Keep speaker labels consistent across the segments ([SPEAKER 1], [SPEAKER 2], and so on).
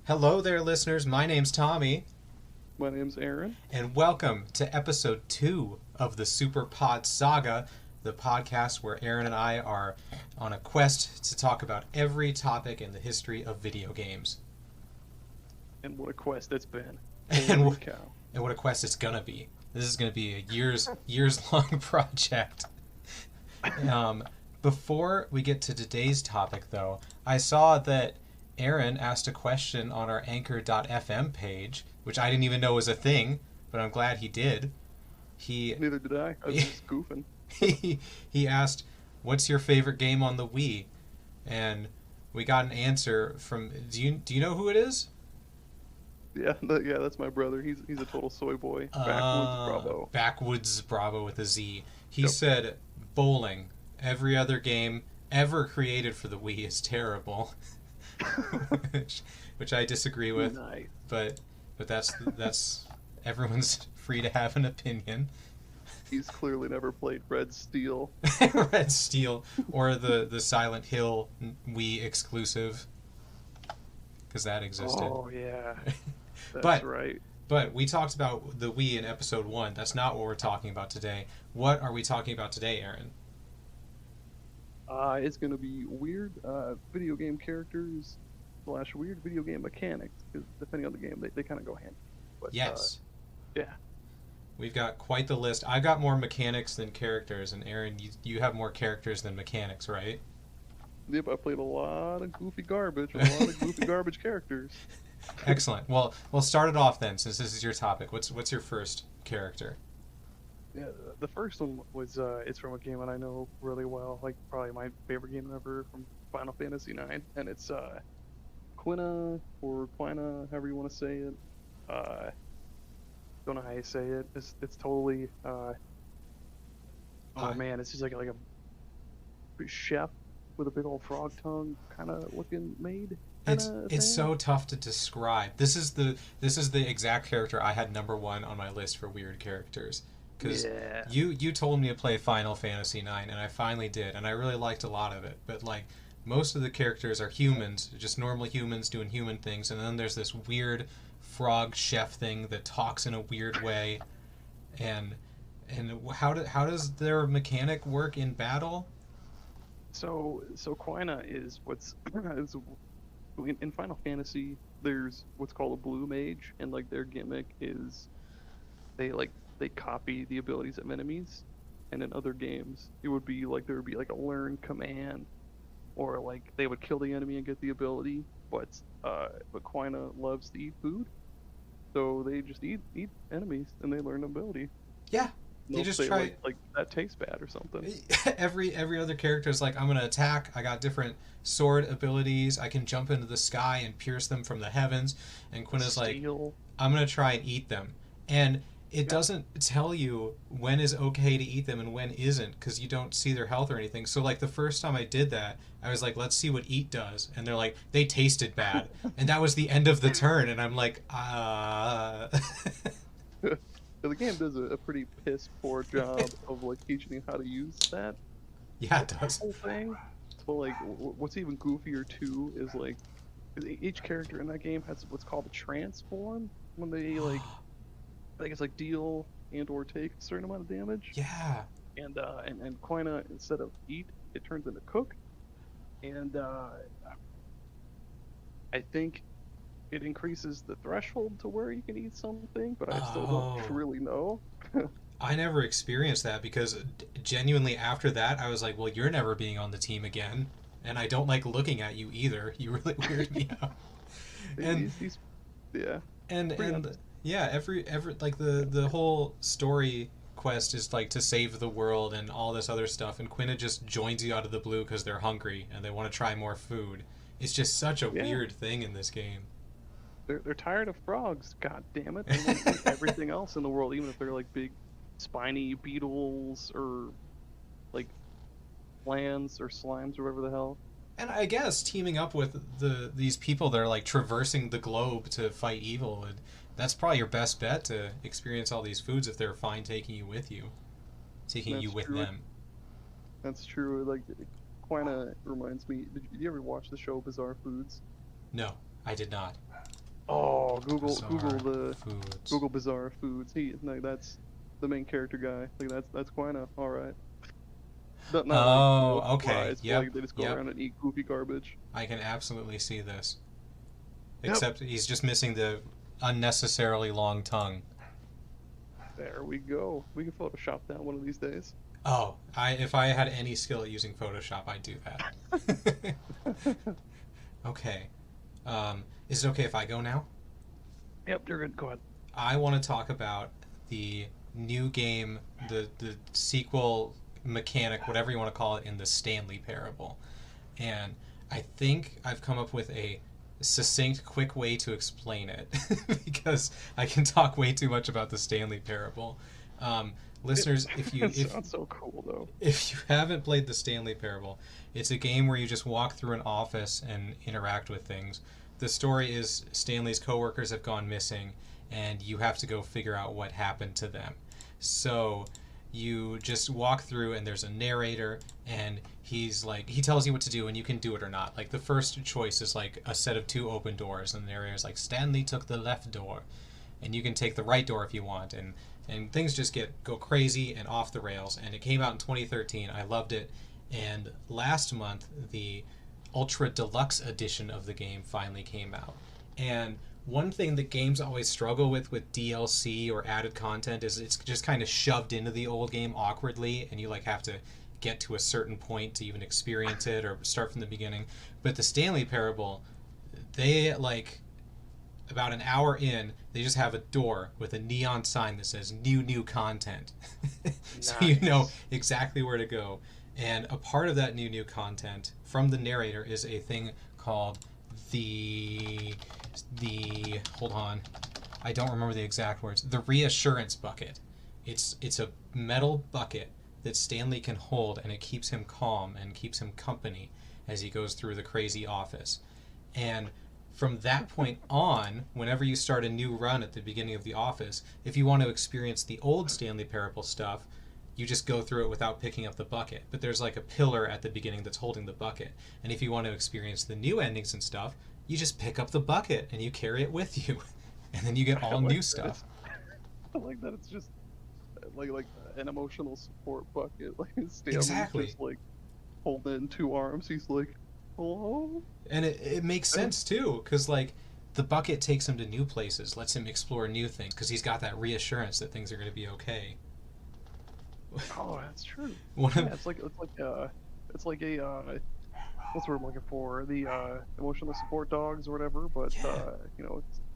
[SPEAKER 1] Hello there, listeners. My name's Tommy,
[SPEAKER 2] My name's Aaron.
[SPEAKER 1] and welcome to episode 2 of the Super Pod Saga, the podcast where Aaron and I are on a quest to talk about every topic in the history of video games.
[SPEAKER 2] And what a quest it's been.
[SPEAKER 1] And,
[SPEAKER 2] Holy cow.
[SPEAKER 1] and what a quest it's gonna be. This is gonna be a years long project. Um, Before we get to today's topic, though, I saw that Aaron asked a question on our Anchor.fm page, which I didn't even know was a thing, but I'm glad he did. He
[SPEAKER 2] Neither did I. I was just goofing.
[SPEAKER 1] he asked, "What's your favorite game on the Wii?" And we got an answer from. Do you know who it is?
[SPEAKER 2] Yeah, that's my brother. He's a total soy boy. Backwoods Bravo.
[SPEAKER 1] Backwoods Bravo with a Z. He
[SPEAKER 2] Yep.
[SPEAKER 1] said bowling. Every other game ever created for the Wii is terrible, which I disagree with.
[SPEAKER 2] Nice.
[SPEAKER 1] But that's everyone's free to have an opinion.
[SPEAKER 2] He's clearly never played Red Steel.
[SPEAKER 1] Red Steel or the Silent Hill Wii exclusive, because that existed.
[SPEAKER 2] Oh, yeah. That's
[SPEAKER 1] But
[SPEAKER 2] right.
[SPEAKER 1] But we talked about the Wii in episode 1. That's not what we're talking about today. What are we talking about today, Aaron?
[SPEAKER 2] It's going to be weird video game characters / weird video game mechanics. Because depending on the game, they kind of go hand. But,
[SPEAKER 1] Yes.
[SPEAKER 2] yeah.
[SPEAKER 1] We've got quite the list. I got more mechanics than characters, and Aaron, you have more characters than mechanics, right?
[SPEAKER 2] Yep, I played a lot of goofy garbage, a lot of goofy garbage characters.
[SPEAKER 1] Excellent. Well, we'll start it off then, since this is your topic. What's your first character?
[SPEAKER 2] Yeah, the first one was it's from a game that I know really well, like probably my favorite game ever from Final Fantasy IX, and it's Quina or Quina, however you want to say it. Don't know how you say it. It's totally oh man, it's just like a big chef with a big old frog tongue kind of looking maid.
[SPEAKER 1] It's
[SPEAKER 2] Kinda
[SPEAKER 1] it's
[SPEAKER 2] thing.
[SPEAKER 1] so tough to describe. This is the exact character I had number 1 on my list for weird characters. Because
[SPEAKER 2] Yeah.
[SPEAKER 1] you told me to play Final Fantasy IX, and I finally did, and I really liked a lot of it. But like most of the characters are humans, just normal humans doing human things, and then there's this weird frog chef thing that talks in a weird way, and how does their mechanic work in battle?
[SPEAKER 2] So Quina is what's is in Final Fantasy. There's what's called a blue mage, and like their gimmick is they copy the abilities of enemies. And in other games, it would be like there would be like a learn command, or like they would kill the enemy and get the ability. But Quina loves to eat food, so they just eat enemies and they learn ability.
[SPEAKER 1] Yeah, they
[SPEAKER 2] They'll
[SPEAKER 1] just
[SPEAKER 2] say
[SPEAKER 1] try.
[SPEAKER 2] like that tastes bad or something.
[SPEAKER 1] Every other character is like, I'm gonna attack. I got different sword abilities. I can jump into the sky and pierce them from the heavens. And Quinn is like,
[SPEAKER 2] Steal.
[SPEAKER 1] I'm gonna try and eat them. And it
[SPEAKER 2] Yeah.
[SPEAKER 1] doesn't tell you when is okay to eat them and when isn't, because you don't see their health or anything. So like the first time I did that, I was like, let's see what eat does, and they're like, they tasted bad, and that was the end of the turn. And I'm like,
[SPEAKER 2] So the game does a pretty piss poor job of like teaching you how to use that
[SPEAKER 1] yeah, it does.
[SPEAKER 2] whole thing. But like, what's even goofier too is like, 'cause each character in that game has what's called a transform when they like, I guess like deal and or take a certain amount of damage.
[SPEAKER 1] Yeah.
[SPEAKER 2] And Quina, instead of eat, it turns into cook. And I think it increases the threshold to where you can eat something, but I still
[SPEAKER 1] Oh.
[SPEAKER 2] don't really know.
[SPEAKER 1] I never experienced that because genuinely after that I was like, well, you're never being on the team again, and I don't like looking at you either. You really weird me out. And
[SPEAKER 2] He's yeah. Pretty
[SPEAKER 1] and yeah, every like the whole story quest is like to save the world and all this other stuff, and Quinna just joins you out of the blue because they're hungry and they want to try more food. It's just such a
[SPEAKER 2] Yeah,
[SPEAKER 1] weird thing in this game.
[SPEAKER 2] they're tired of frogs. God damn it! They want to eat everything else in the world, even if they're like big, spiny beetles or like plants or slimes or whatever the hell.
[SPEAKER 1] And I guess teaming up with these people that are like traversing the globe to fight evil, and that's probably your best bet to experience all these foods if they're fine taking you with you, taking you
[SPEAKER 2] That's
[SPEAKER 1] with
[SPEAKER 2] true.
[SPEAKER 1] them.
[SPEAKER 2] That's true. Like, Quina reminds me. Did you ever watch the show Bizarre Foods?
[SPEAKER 1] No, I did not.
[SPEAKER 2] Oh,
[SPEAKER 1] Bizarre foods.
[SPEAKER 2] Google bizarre foods. Like that's the main character guy. Like that's Quina. All right. Not like
[SPEAKER 1] Oh, okay.
[SPEAKER 2] flies, but
[SPEAKER 1] Yep.
[SPEAKER 2] like they just go
[SPEAKER 1] Yep.
[SPEAKER 2] around and eat goofy garbage.
[SPEAKER 1] I can absolutely see this.
[SPEAKER 2] Yep.
[SPEAKER 1] Except he's just missing the unnecessarily long tongue.
[SPEAKER 2] There we go. We can Photoshop that one of these days.
[SPEAKER 1] Oh, if I had any skill at using Photoshop, I'd do that. Okay. Is it okay if I go now?
[SPEAKER 2] Yep, you're good. Go ahead.
[SPEAKER 1] I want to talk about the new game, the sequel mechanic, whatever you want to call it, in the Stanley Parable. And I think I've come up with a succinct, quick way to explain it because I can talk way too much about the Stanley Parable. Listeners,
[SPEAKER 2] It sounds so cool though.
[SPEAKER 1] if you haven't played the Stanley Parable, it's a game where you just walk through an office and interact with things. The story is Stanley's coworkers have gone missing, and you have to go figure out what happened to them. So you just walk through, and there's a narrator, and he tells you what to do, and you can do it or not. Like the first choice is like a set of two open doors, and the narrator's like, Stanley took the left door, and you can take the right door if you want, and things just go crazy and off the rails. And it came out in 2013. I loved it. And last month, the Ultra Deluxe edition of the game finally came out. And one thing that games always struggle with DLC or added content is it's just kind of shoved into the old game awkwardly, and you like have to get to a certain point to even experience it or start from the beginning. But the Stanley Parable, they like about an hour in, they just have a door with a neon sign that says new content. So you know exactly where to go. And a part of that new content from the narrator is a thing called the hold on, I don't remember the exact words. The reassurance bucket. It's a metal bucket that Stanley can hold, and it keeps him calm and keeps him company as he goes through the crazy office. And from that point on, whenever you start a new run at the beginning of the office, if you want to experience the old Stanley Parable stuff, you just go through it without picking up the bucket. But there's like a pillar at the beginning that's holding the bucket. And if you want to experience the new endings and stuff, you just pick up the bucket and you carry it with you. And then you get all new stuff.
[SPEAKER 2] I like that it's just like an emotional support bucket. Like Stanley's
[SPEAKER 1] Exactly.
[SPEAKER 2] just like holding it in two arms. He's like, hello?
[SPEAKER 1] And it makes sense too, because like the bucket takes him to new places, lets him explore new things, because he's got that reassurance that things are going to be okay.
[SPEAKER 2] Oh, that's true.
[SPEAKER 1] Yeah,
[SPEAKER 2] it's like a what's the word I'm looking for? The emotional support dogs or whatever. But
[SPEAKER 1] Yeah.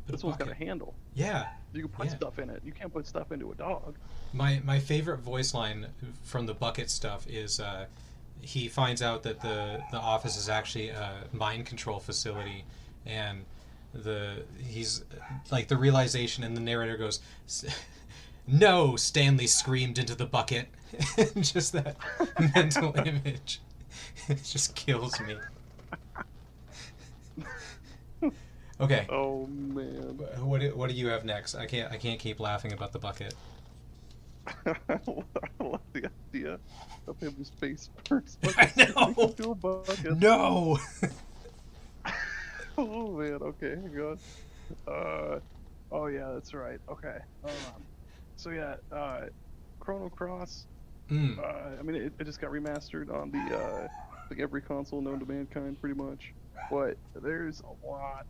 [SPEAKER 2] this one's got a handle.
[SPEAKER 1] Yeah.
[SPEAKER 2] You can put stuff in it. You can't put stuff into a dog.
[SPEAKER 1] My favorite voice line from the bucket stuff is he finds out that the office is actually a mind control facility, and he's like the realization, and the narrator goes, "No!" Stanley screamed into the bucket. Just that mental image, it just kills me. Okay.
[SPEAKER 2] Oh man.
[SPEAKER 1] What do you have next? I can't keep laughing about the bucket.
[SPEAKER 2] I love the idea of him just face first.
[SPEAKER 1] I know.
[SPEAKER 2] Into a bucket.
[SPEAKER 1] No.
[SPEAKER 2] Oh man. Okay. Hang on. Oh yeah, that's right. Okay. So yeah. Chrono Cross. I mean, it just got remastered on the like every console known to mankind, pretty much. But there's a lot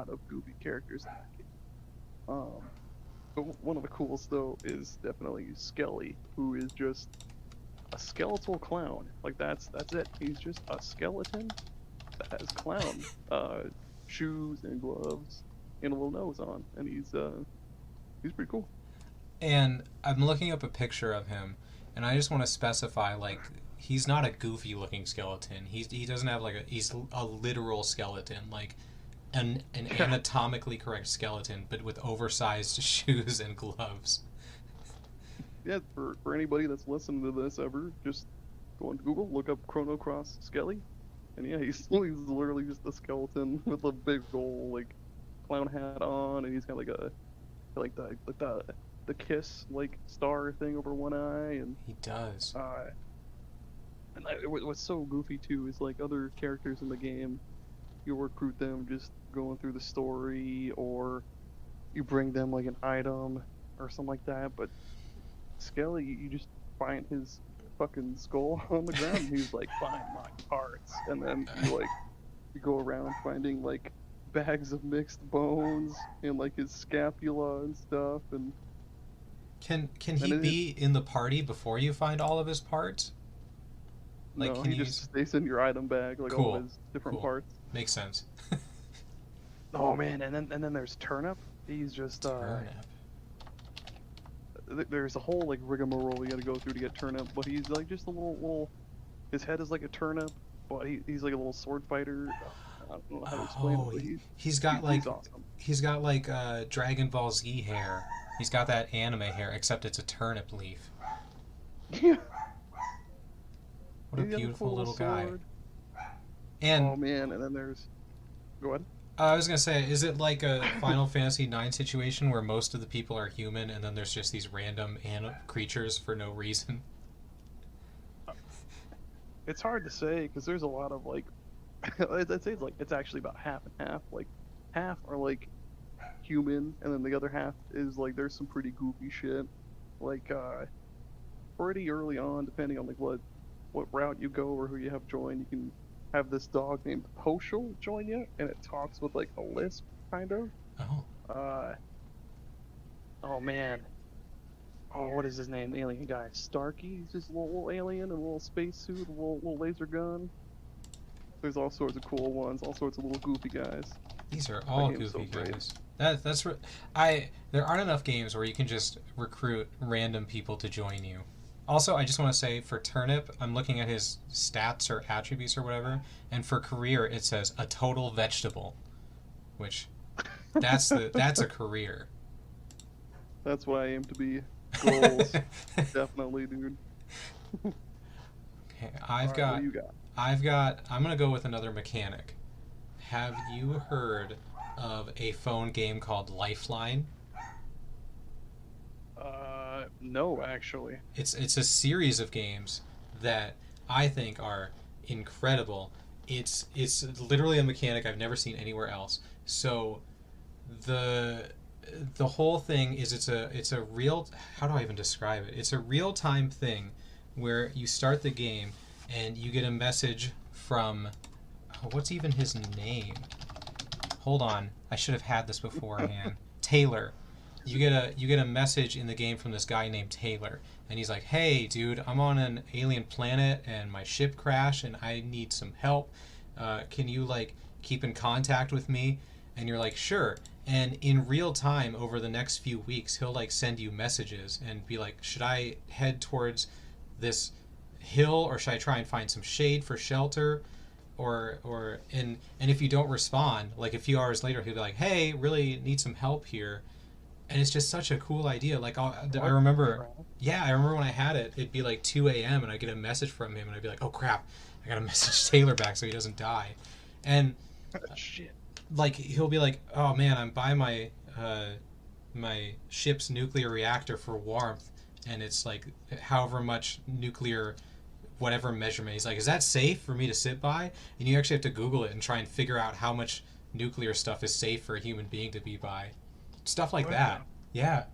[SPEAKER 2] of goofy characters in that game. But one of the coolest though is definitely Skelly, who is just a skeletal clown. Like that's it. He's just a skeleton that has clown shoes and gloves and a little nose on, and he's pretty cool.
[SPEAKER 1] And I'm looking up a picture of him, and I just want to specify, like, he's not a goofy looking skeleton. He doesn't have he's a literal skeleton, like an anatomically correct skeleton, but with oversized shoes and gloves.
[SPEAKER 2] Yeah, for anybody that's listening to this ever, just go on Google, look up Chrono Cross Skelly, and yeah, he's literally just a skeleton with a big old like clown hat on, and he's got the kiss like star thing over one eye, and
[SPEAKER 1] He does.
[SPEAKER 2] what's so goofy too is like other characters in the game, you recruit them just going through the story, or you bring them like an item or something like that. But Skelly, you just find his fucking skull on the ground, and he's like, "Find my parts," and then you go around finding like bags of mixed bones and like his scapula and stuff, and
[SPEAKER 1] Can he be in the party before you find all of his parts? Like,
[SPEAKER 2] no,
[SPEAKER 1] can
[SPEAKER 2] he
[SPEAKER 1] you?
[SPEAKER 2] just stays in your item bag, like all
[SPEAKER 1] Cool.
[SPEAKER 2] his different
[SPEAKER 1] Cool.
[SPEAKER 2] parts.
[SPEAKER 1] Makes sense.
[SPEAKER 2] Oh man, and then there's Turnip. He's just
[SPEAKER 1] Turnip.
[SPEAKER 2] there's a whole like rigmarole you got to go through to get Turnip, but he's like just a little. His head is like a turnip, but he's like a little sword fighter. I don't know how to explain it, but
[SPEAKER 1] He's got like
[SPEAKER 2] he's awesome.
[SPEAKER 1] he's got like Dragon Ball Z hair. He's got that anime hair, except it's a turnip leaf.
[SPEAKER 2] Yeah.
[SPEAKER 1] What a
[SPEAKER 2] He's got
[SPEAKER 1] beautiful
[SPEAKER 2] cool
[SPEAKER 1] little guy.
[SPEAKER 2] sword.
[SPEAKER 1] And
[SPEAKER 2] Oh man, and then there's. Go ahead.
[SPEAKER 1] I was gonna say, is it like a Final Fantasy IX situation where most of the people are human, and then there's just these random creatures for no reason?
[SPEAKER 2] It's hard to say because there's a lot of like. I'd say it's actually about half and half. Like, half are like human, and then the other half is like there's some pretty goofy shit. Like pretty early on, depending on like what route you go or who you have join, you can have this dog named Poshel join you, and it talks with like a lisp, kind of.
[SPEAKER 1] Oh.
[SPEAKER 2] Oh man. Oh, what is his name? The alien guy. Starkey? He's just a little alien in a little spacesuit, a little laser gun. There's all sorts of cool ones, all sorts of little goofy guys.
[SPEAKER 1] These are all
[SPEAKER 2] That game's
[SPEAKER 1] goofy
[SPEAKER 2] so great.
[SPEAKER 1] guys. There aren't enough games where you can just recruit random people to join you. Also, I just want to say for Turnip, I'm looking at his stats or attributes or whatever, and for career it says a total vegetable, which that's a career.
[SPEAKER 2] That's what I aim to be. Goals. Definitely, dude.
[SPEAKER 1] Okay,
[SPEAKER 2] Alright, what do you got?
[SPEAKER 1] I'm gonna go with another mechanic. Have you heard of a phone game called Lifeline?
[SPEAKER 2] No, actually.
[SPEAKER 1] It's a series of games that I think are incredible. It's literally a mechanic I've never seen anywhere else. So the whole thing is it's a real, how do I even describe it? It's a real time thing where you start the game and you get a message from, oh, what's even his name? Hold on, I should have had this beforehand. Taylor. You get a message in the game from this guy named Taylor, and he's like, "Hey, dude, I'm on an alien planet and my ship crashed, and I need some help. Can you like keep in contact with me?" And you're like, "Sure." And in real time, over the next few weeks, he'll like send you messages and be like, "Should I head towards this hill, or should I try and find some shade for shelter?" And if you don't respond, like a few hours later, he'll be like, "Hey, really need some help here." And it's just such a cool idea. Like I remember, yeah, I remember when I had it, it'd be like 2 a.m. and I'd get a message from him, and I'd be like, "Oh crap, I gotta message Taylor back so he doesn't die." And
[SPEAKER 2] Shit.
[SPEAKER 1] like he'll be like, "Oh man, I'm by my my ship's nuclear reactor for warmth, and it's like however much nuclear whatever measurement." He's like, "Is that safe for me to sit by?" And you actually have to Google it and try and figure out how much nuclear stuff is safe for a human being to be by. Stuff like that. Yeah.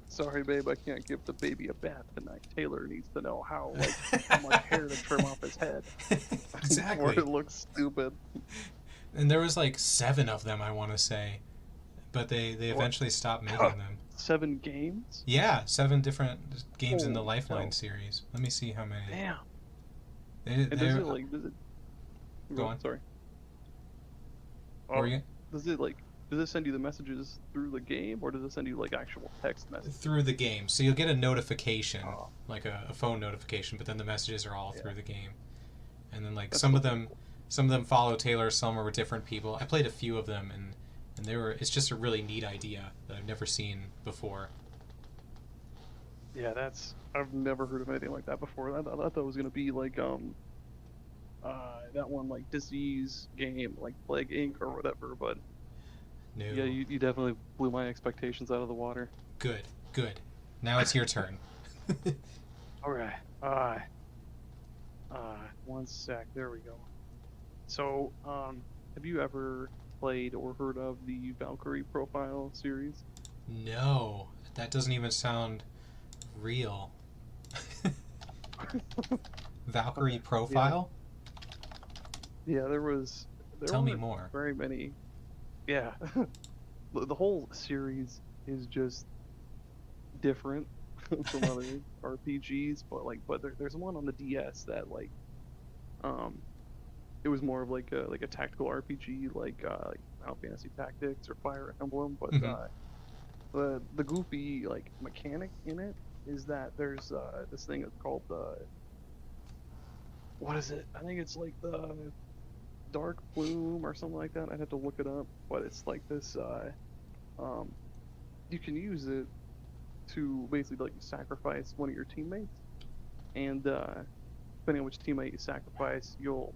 [SPEAKER 2] Sorry, babe, I can't give the baby a bath tonight. Taylor needs to know how much hair to trim off his head.
[SPEAKER 1] Exactly.
[SPEAKER 2] Or it looks stupid.
[SPEAKER 1] And there was like 7 of them, I want to say, but they eventually stopped making them.
[SPEAKER 2] 7 games?
[SPEAKER 1] Yeah, 7 different games in the
[SPEAKER 2] Holy
[SPEAKER 1] Lifeline
[SPEAKER 2] hell.
[SPEAKER 1] series. Let me see how many.
[SPEAKER 2] Damn.
[SPEAKER 1] They,
[SPEAKER 2] And does it
[SPEAKER 1] Go on.
[SPEAKER 2] Sorry.
[SPEAKER 1] what were you-
[SPEAKER 2] Does it send you the messages through the game, or does it send you like actual text messages?
[SPEAKER 1] through the game. So you'll get a notification,
[SPEAKER 2] Oh.
[SPEAKER 1] like a phone notification, but then the messages are all through the game. And then like
[SPEAKER 2] That's
[SPEAKER 1] some of
[SPEAKER 2] fucking
[SPEAKER 1] them
[SPEAKER 2] cool.
[SPEAKER 1] some of them follow Taylor, some are with different people. I played a few of them, and it's just a really neat idea that I've never seen before.
[SPEAKER 2] Yeah, I've never heard of anything like that before. I thought that was gonna be like that one like disease game like Plague Inc. or whatever, but
[SPEAKER 1] No.
[SPEAKER 2] yeah, you definitely blew my expectations out of the water.
[SPEAKER 1] Good. Now it's your turn.
[SPEAKER 2] All right. One sec. There we go. So, have you ever played or heard of the Valkyrie Profile series?
[SPEAKER 1] No, that doesn't even sound real. Valkyrie
[SPEAKER 2] Okay. Yeah.
[SPEAKER 1] Profile?
[SPEAKER 2] Yeah, there
[SPEAKER 1] Tell me
[SPEAKER 2] weren't
[SPEAKER 1] more.
[SPEAKER 2] very many. Yeah. The whole series is just different from other RPGs, but there's one on the DS that um it was more of like a tactical RPG like Final Fantasy Tactics or Fire Emblem, but
[SPEAKER 1] Hmm.
[SPEAKER 2] the goofy like mechanic in it is that there's this thing that's called the what is it? I think it's like the Dark Plume or something like that. I'd have to look it up, but it's like this um you can use it to basically like sacrifice one of your teammates, and depending on which teammate you sacrifice, you'll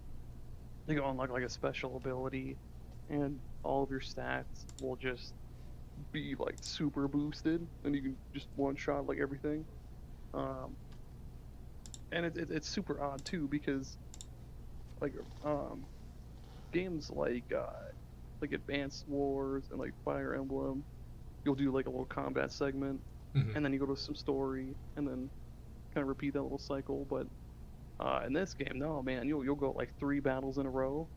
[SPEAKER 2] unlock like a special ability, and all of your stats will just be like super boosted, and you can just one shot like everything. Um, and it's super odd too because like um games like Advanced Wars and like Fire Emblem, you'll do like a little combat segment,
[SPEAKER 1] Hmm.
[SPEAKER 2] and then you go to some story, and then kind of repeat that little cycle. But in this game, no man, you'll go like 3 battles in a row,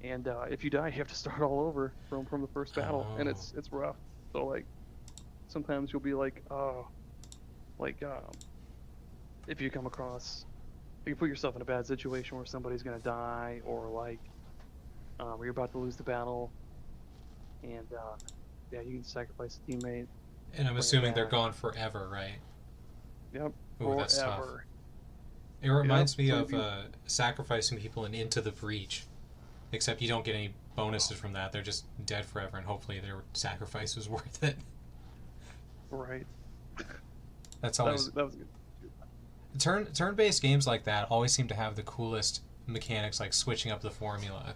[SPEAKER 2] and if you die, you have to start all over from the first battle, and
[SPEAKER 1] Oh.
[SPEAKER 2] it's rough. So like sometimes you'll be like, oh, like if you come across, you put yourself in a bad situation where somebody's gonna die, or like where you're about to lose the battle, and yeah, you can sacrifice a teammate,
[SPEAKER 1] And I'm
[SPEAKER 2] bring it
[SPEAKER 1] assuming they're
[SPEAKER 2] back.
[SPEAKER 1] gone forever, right?
[SPEAKER 2] Yep,
[SPEAKER 1] Ooh, that's tough.
[SPEAKER 2] forever.
[SPEAKER 1] It
[SPEAKER 2] Yep.
[SPEAKER 1] reminds me
[SPEAKER 2] So if
[SPEAKER 1] of
[SPEAKER 2] you
[SPEAKER 1] sacrificing people in Into the Breach, except you don't get any bonuses from that. They're just dead forever, and hopefully their sacrifice was worth it.
[SPEAKER 2] right,
[SPEAKER 1] That's always
[SPEAKER 2] that was good.
[SPEAKER 1] turn-based games like that always seem to have the coolest mechanics, like switching up the formula.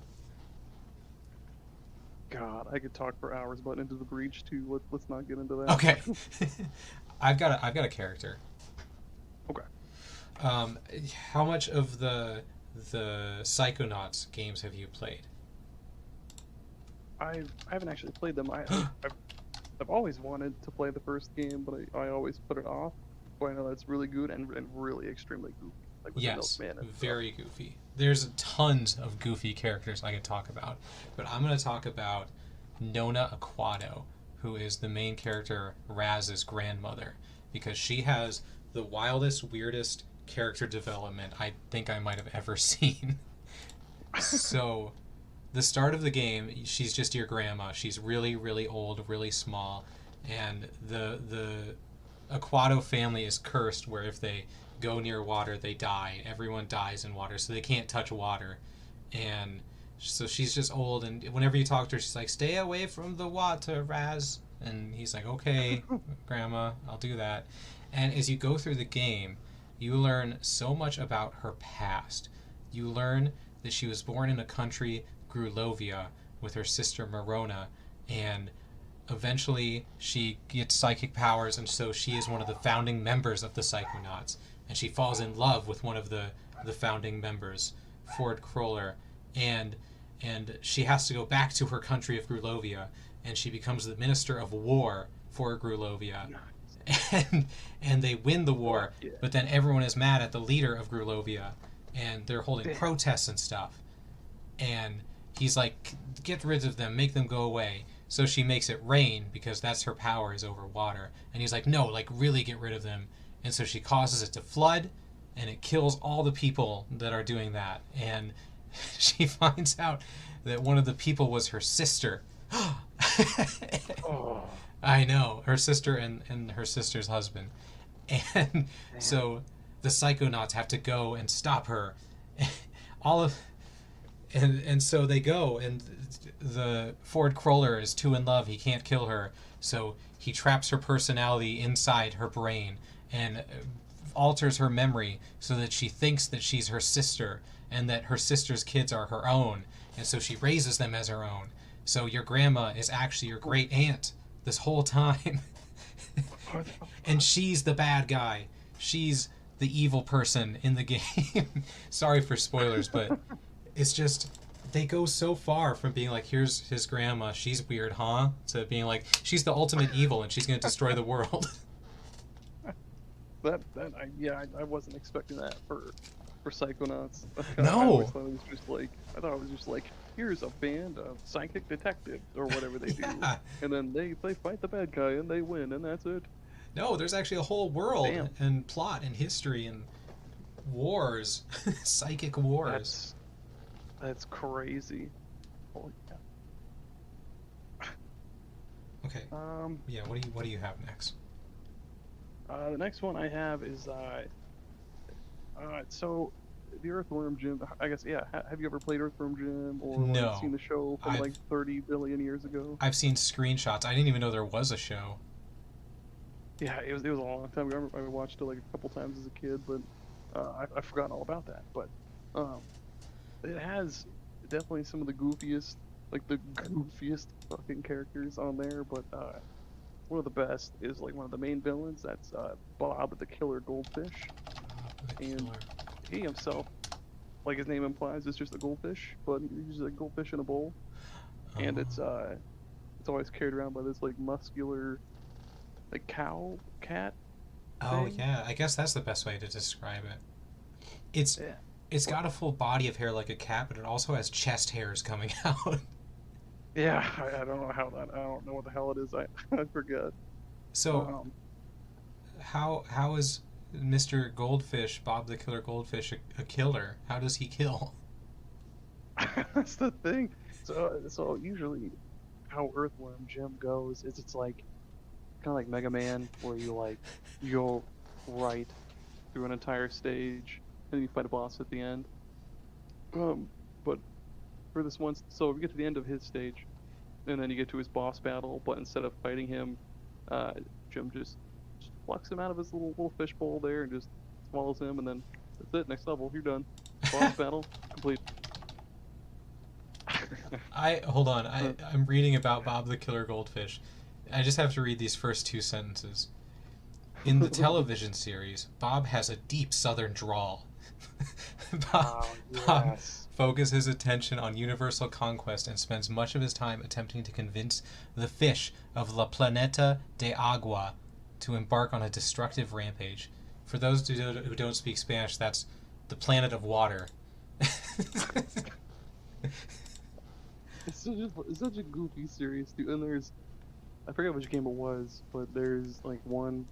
[SPEAKER 2] God, I could talk for hours about Into the Breach too. Let's not get into that.
[SPEAKER 1] Okay, I've got a character.
[SPEAKER 2] Okay.
[SPEAKER 1] Um, how much of the Psychonauts games have you played?
[SPEAKER 2] I haven't actually played them. I've always wanted to play the first game, but I always put it off. But I know that's really good and really extremely goofy, like with the
[SPEAKER 1] Yes,
[SPEAKER 2] milkman and stuff.
[SPEAKER 1] very goofy. There's tons of goofy characters I could talk about, but I'm going to talk about Nona Aquato, who is the main character, Raz's grandmother, because she has the wildest, weirdest character development I think I might have ever seen. So, the start of the game, she's just your grandma. She's really, really old, really small, and the Aquato family is cursed, where if they go near water, they die. Everyone dies in water, so they can't touch water. And so she's just old, and whenever you talk to her, she's like, "Stay away from the water, Raz." And he's like, "Okay, Grandma, I'll do that." And as you go through the game, you learn so much about her past. You learn that she was born in a country, Grulovia, with her sister Marona, and eventually she gets psychic powers, and so she is one of the founding members of the Psychonauts, and she falls in love with one of the founding members, Ford Cruller, and she has to go back to her country of Grulovia, and she becomes the Minister of War for Grulovia, and they win the war,
[SPEAKER 2] Fuck yeah.
[SPEAKER 1] but then everyone is mad at the leader of Grulovia, and they're holding
[SPEAKER 2] Damn.
[SPEAKER 1] protests and stuff, and he's like, "Get rid of them, make them go away." So she makes it rain because that's her power, is over water. And he's like, "No, like really get rid of them." And so she causes it to flood, and it kills all the people that are doing that. And she finds out that one of the people was her sister.
[SPEAKER 2] Oh,
[SPEAKER 1] I know, her sister and her sister's husband. And
[SPEAKER 2] man.
[SPEAKER 1] so the Psychonauts have to go and stop her. All of and so they go, and the Ford Cruller is too in love, he can't kill her, so he traps her personality inside her brain and alters her memory so that she thinks that she's her sister and that her sister's kids are her own, and so she raises them as her own. So your grandma is actually your great aunt this whole time. And she's the bad guy. She's the evil person in the game. Sorry for spoilers, but it's just they go so far from being like, here's his grandma, she's weird, huh? To being like, she's the ultimate evil and she's going to destroy the world.
[SPEAKER 2] I wasn't expecting that for Psychonauts.
[SPEAKER 1] No.
[SPEAKER 2] I always thought it was just like here's a band of psychic detectives or whatever they do,
[SPEAKER 1] Yeah.
[SPEAKER 2] and then they fight the bad guy and they win and that's it.
[SPEAKER 1] No, there's actually a whole world
[SPEAKER 2] Damn.
[SPEAKER 1] and plot and history and wars, psychic wars.
[SPEAKER 2] That's crazy. Holy cow.
[SPEAKER 1] Okay. Yeah. What do you have next?
[SPEAKER 2] The next one I have is so the Earthworm Jim. I guess yeah. Have you ever played Earthworm Jim or
[SPEAKER 1] No.
[SPEAKER 2] seen the show from like 30 billion years ago?
[SPEAKER 1] I've seen screenshots. I didn't even know there was a show.
[SPEAKER 2] Yeah, it was a long time ago. I watched it like a couple times as a kid, but I've forgotten all about that. But it has definitely some of the goofiest fucking characters on there. But one of the best is like one of the main villains. That's Bob the Killer Goldfish, and he himself, like his name implies, is just a goldfish, but he's a goldfish in a bowl, and it's always carried around by this like muscular, like cat.
[SPEAKER 1] Oh
[SPEAKER 2] thing.
[SPEAKER 1] yeah, I guess that's the best way to describe it. It's got a full body of hair like a cat, but it also has chest hairs coming out.
[SPEAKER 2] Yeah, I don't know I don't know what the hell it is. I forget.
[SPEAKER 1] So, how is Mr. Goldfish, Bob the Killer Goldfish, a killer? How does he kill?
[SPEAKER 2] That's the thing. So usually, how Earthworm Jim goes is it's like kind of like Mega Man, where you go right through an entire stage and then you fight a boss at the end. But for this one, so if you get to the end of his stage, and then you get to his boss battle, but instead of fighting him, Jim just plucks him out of his little fishbowl there and just swallows him, and then that's it. Next level, you're done. Boss battle complete.
[SPEAKER 1] Hold on. I'm reading about Bob the Killer Goldfish. I just have to read these first two sentences. In the television series, Bob has a deep southern drawl. Bob focuses his attention on universal conquest and spends much of his time attempting to convince the fish of La Planeta de Agua to embark on a destructive rampage. For those who don't speak Spanish, that's the planet of water.
[SPEAKER 2] It's such a goofy series, dude. And I forget which game it was, but there's like one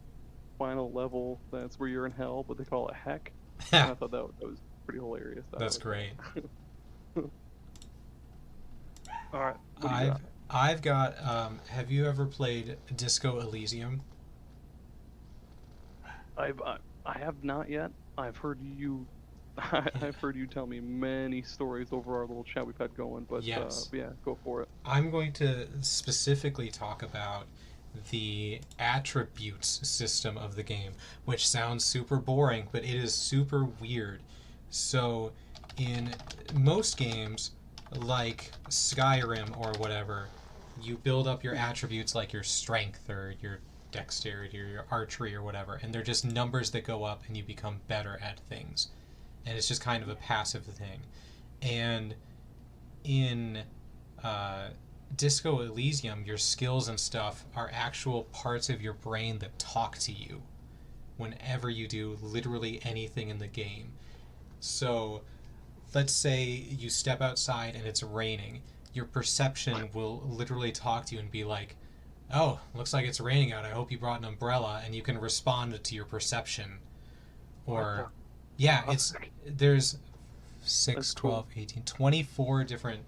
[SPEAKER 2] final level that's where you're in hell, but they call it heck. And I thought that was pretty hilarious.
[SPEAKER 1] That's great.
[SPEAKER 2] All right.
[SPEAKER 1] I've got. Have you ever played Disco Elysium?
[SPEAKER 2] I have not yet. I've heard you tell me many stories over our little chat we've had going, but
[SPEAKER 1] yes.
[SPEAKER 2] Yeah, go for it.
[SPEAKER 1] I'm going to specifically talk about the attributes system of the game, which sounds super boring, but it is super weird. So, in most games, like Skyrim or whatever, you build up your attributes like your strength or your dexterity or your archery or whatever, and they're just numbers that go up and you become better at things. And it's just kind of a passive thing. And in Disco Elysium, your skills and stuff are actual parts of your brain that talk to you whenever you do literally anything in the game. So, let's say you step outside and it's raining. Your perception will literally talk to you and be like, oh, looks like it's raining out. I hope you brought an umbrella, and you can respond to your perception. Or, yeah, there's 6, 12, 18, 24 different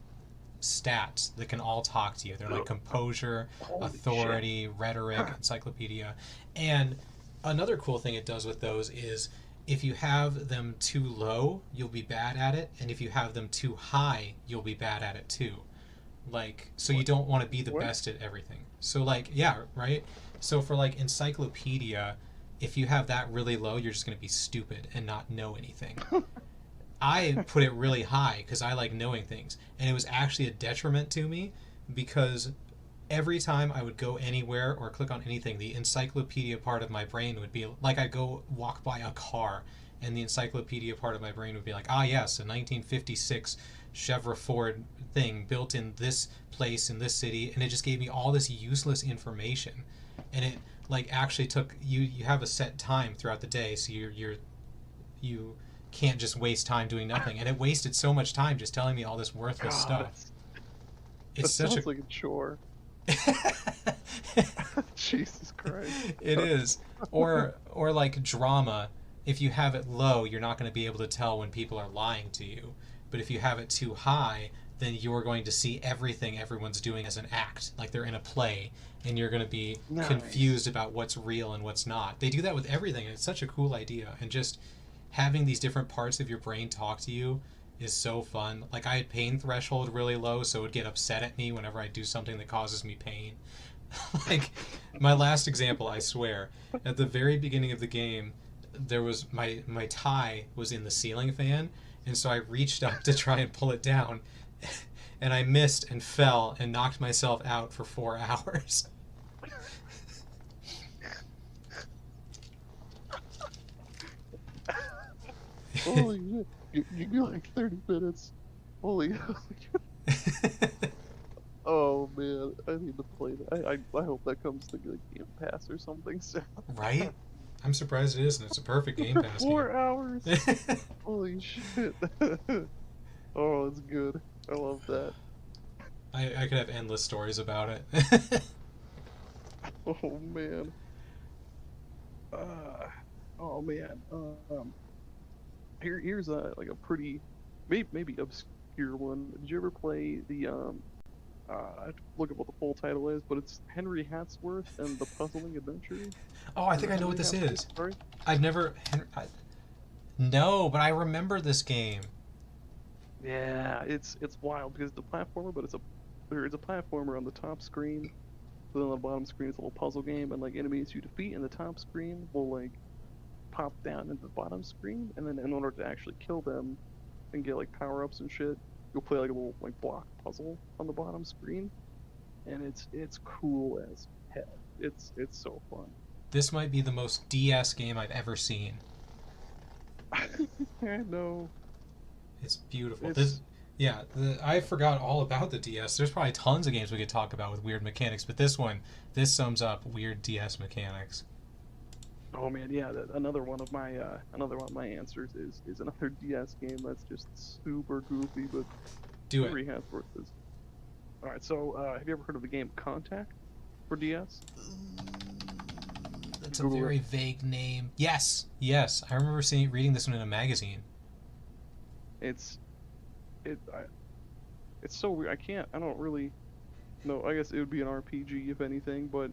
[SPEAKER 1] stats that can all talk to you. They're like composure, authority, rhetoric, encyclopedia. And another cool thing it does with those is if you have them too low, you'll be bad at it, and if you have them too high, you'll be bad at it too. So you don't want to be the best at everything. So right? So for encyclopedia, if you have that really low, you're just going to be stupid and not know anything. I put it really high because I like knowing things, and it was actually a detriment to me because every time I would go anywhere or click on anything, the encyclopedia part of my brain would be like I'd go walk by a car and the encyclopedia part of my brain would be like, ah, yes, a 1956 Chevrolet Ford thing built in this place in this city, and it just gave me all this useless information, and it like actually took you have a set time throughout the day, so you can't just waste time doing nothing, and it wasted so much time just telling me all this worthless stuff.
[SPEAKER 2] It sounds like a chore. Jesus Christ.
[SPEAKER 1] It is. Or like drama, if you have it low, you're not going to be able to tell when people are lying to you. But if you have it too high, then you're going to see everything everyone's doing as an act, like they're in a play, and you're going to be confused about what's real and what's not. They do that with everything, and it's such a cool idea. And just having these different parts of your brain talk to you is so fun. Like, I had pain threshold really low, so it would get upset at me whenever I do something that causes me pain. Like, my last example, I swear, at the very beginning of the game, there was my tie was in the ceiling fan, and so I reached up to try and pull it down, and I missed and fell and knocked myself out for 4 hours.
[SPEAKER 2] Holy shit. You do like 30 minutes. Holy Oh man, I need to play that. I hope that comes to like Game Pass or something soon.
[SPEAKER 1] Right? I'm surprised it isn't. It's a perfect Game Pass game.
[SPEAKER 2] 4 hours? Holy shit. Oh, it's good. I love that.
[SPEAKER 1] I could have endless stories about it.
[SPEAKER 2] Oh man. Oh man. Here's a like a pretty, maybe obscure one. Did you ever play the I have to look up what the full title is, but it's Henry Hatsworth and the Puzzling Adventures.
[SPEAKER 1] Oh, I think I know what this is.
[SPEAKER 2] Sorry?
[SPEAKER 1] I've never... No, but I remember this game.
[SPEAKER 2] Yeah, it's wild because it's a platformer, but it's a platformer on the top screen. But then on the bottom screen it's a little puzzle game, and like enemies you defeat in the top screen will like pop down into the bottom screen, and then in order to actually kill them and get like power-ups and shit, you'll play like a little like block puzzle on the bottom screen, and it's cool as hell. It's so fun.
[SPEAKER 1] This might be the most DS game I've ever seen.
[SPEAKER 2] I know.
[SPEAKER 1] It's beautiful. I forgot all about the DS. There's probably tons of games we could talk about with weird mechanics, but this sums up weird DS mechanics.
[SPEAKER 2] Oh man, yeah. Another one of my answers is another DS game that's just super goofy, but
[SPEAKER 1] do
[SPEAKER 2] Henry Hatsworth is. All right, so have you ever heard of the game Contact for DS?
[SPEAKER 1] That's a very vague name. Yes. I remember reading this one in a magazine.
[SPEAKER 2] It's so weird. I don't really know. I guess it would be an RPG if anything, but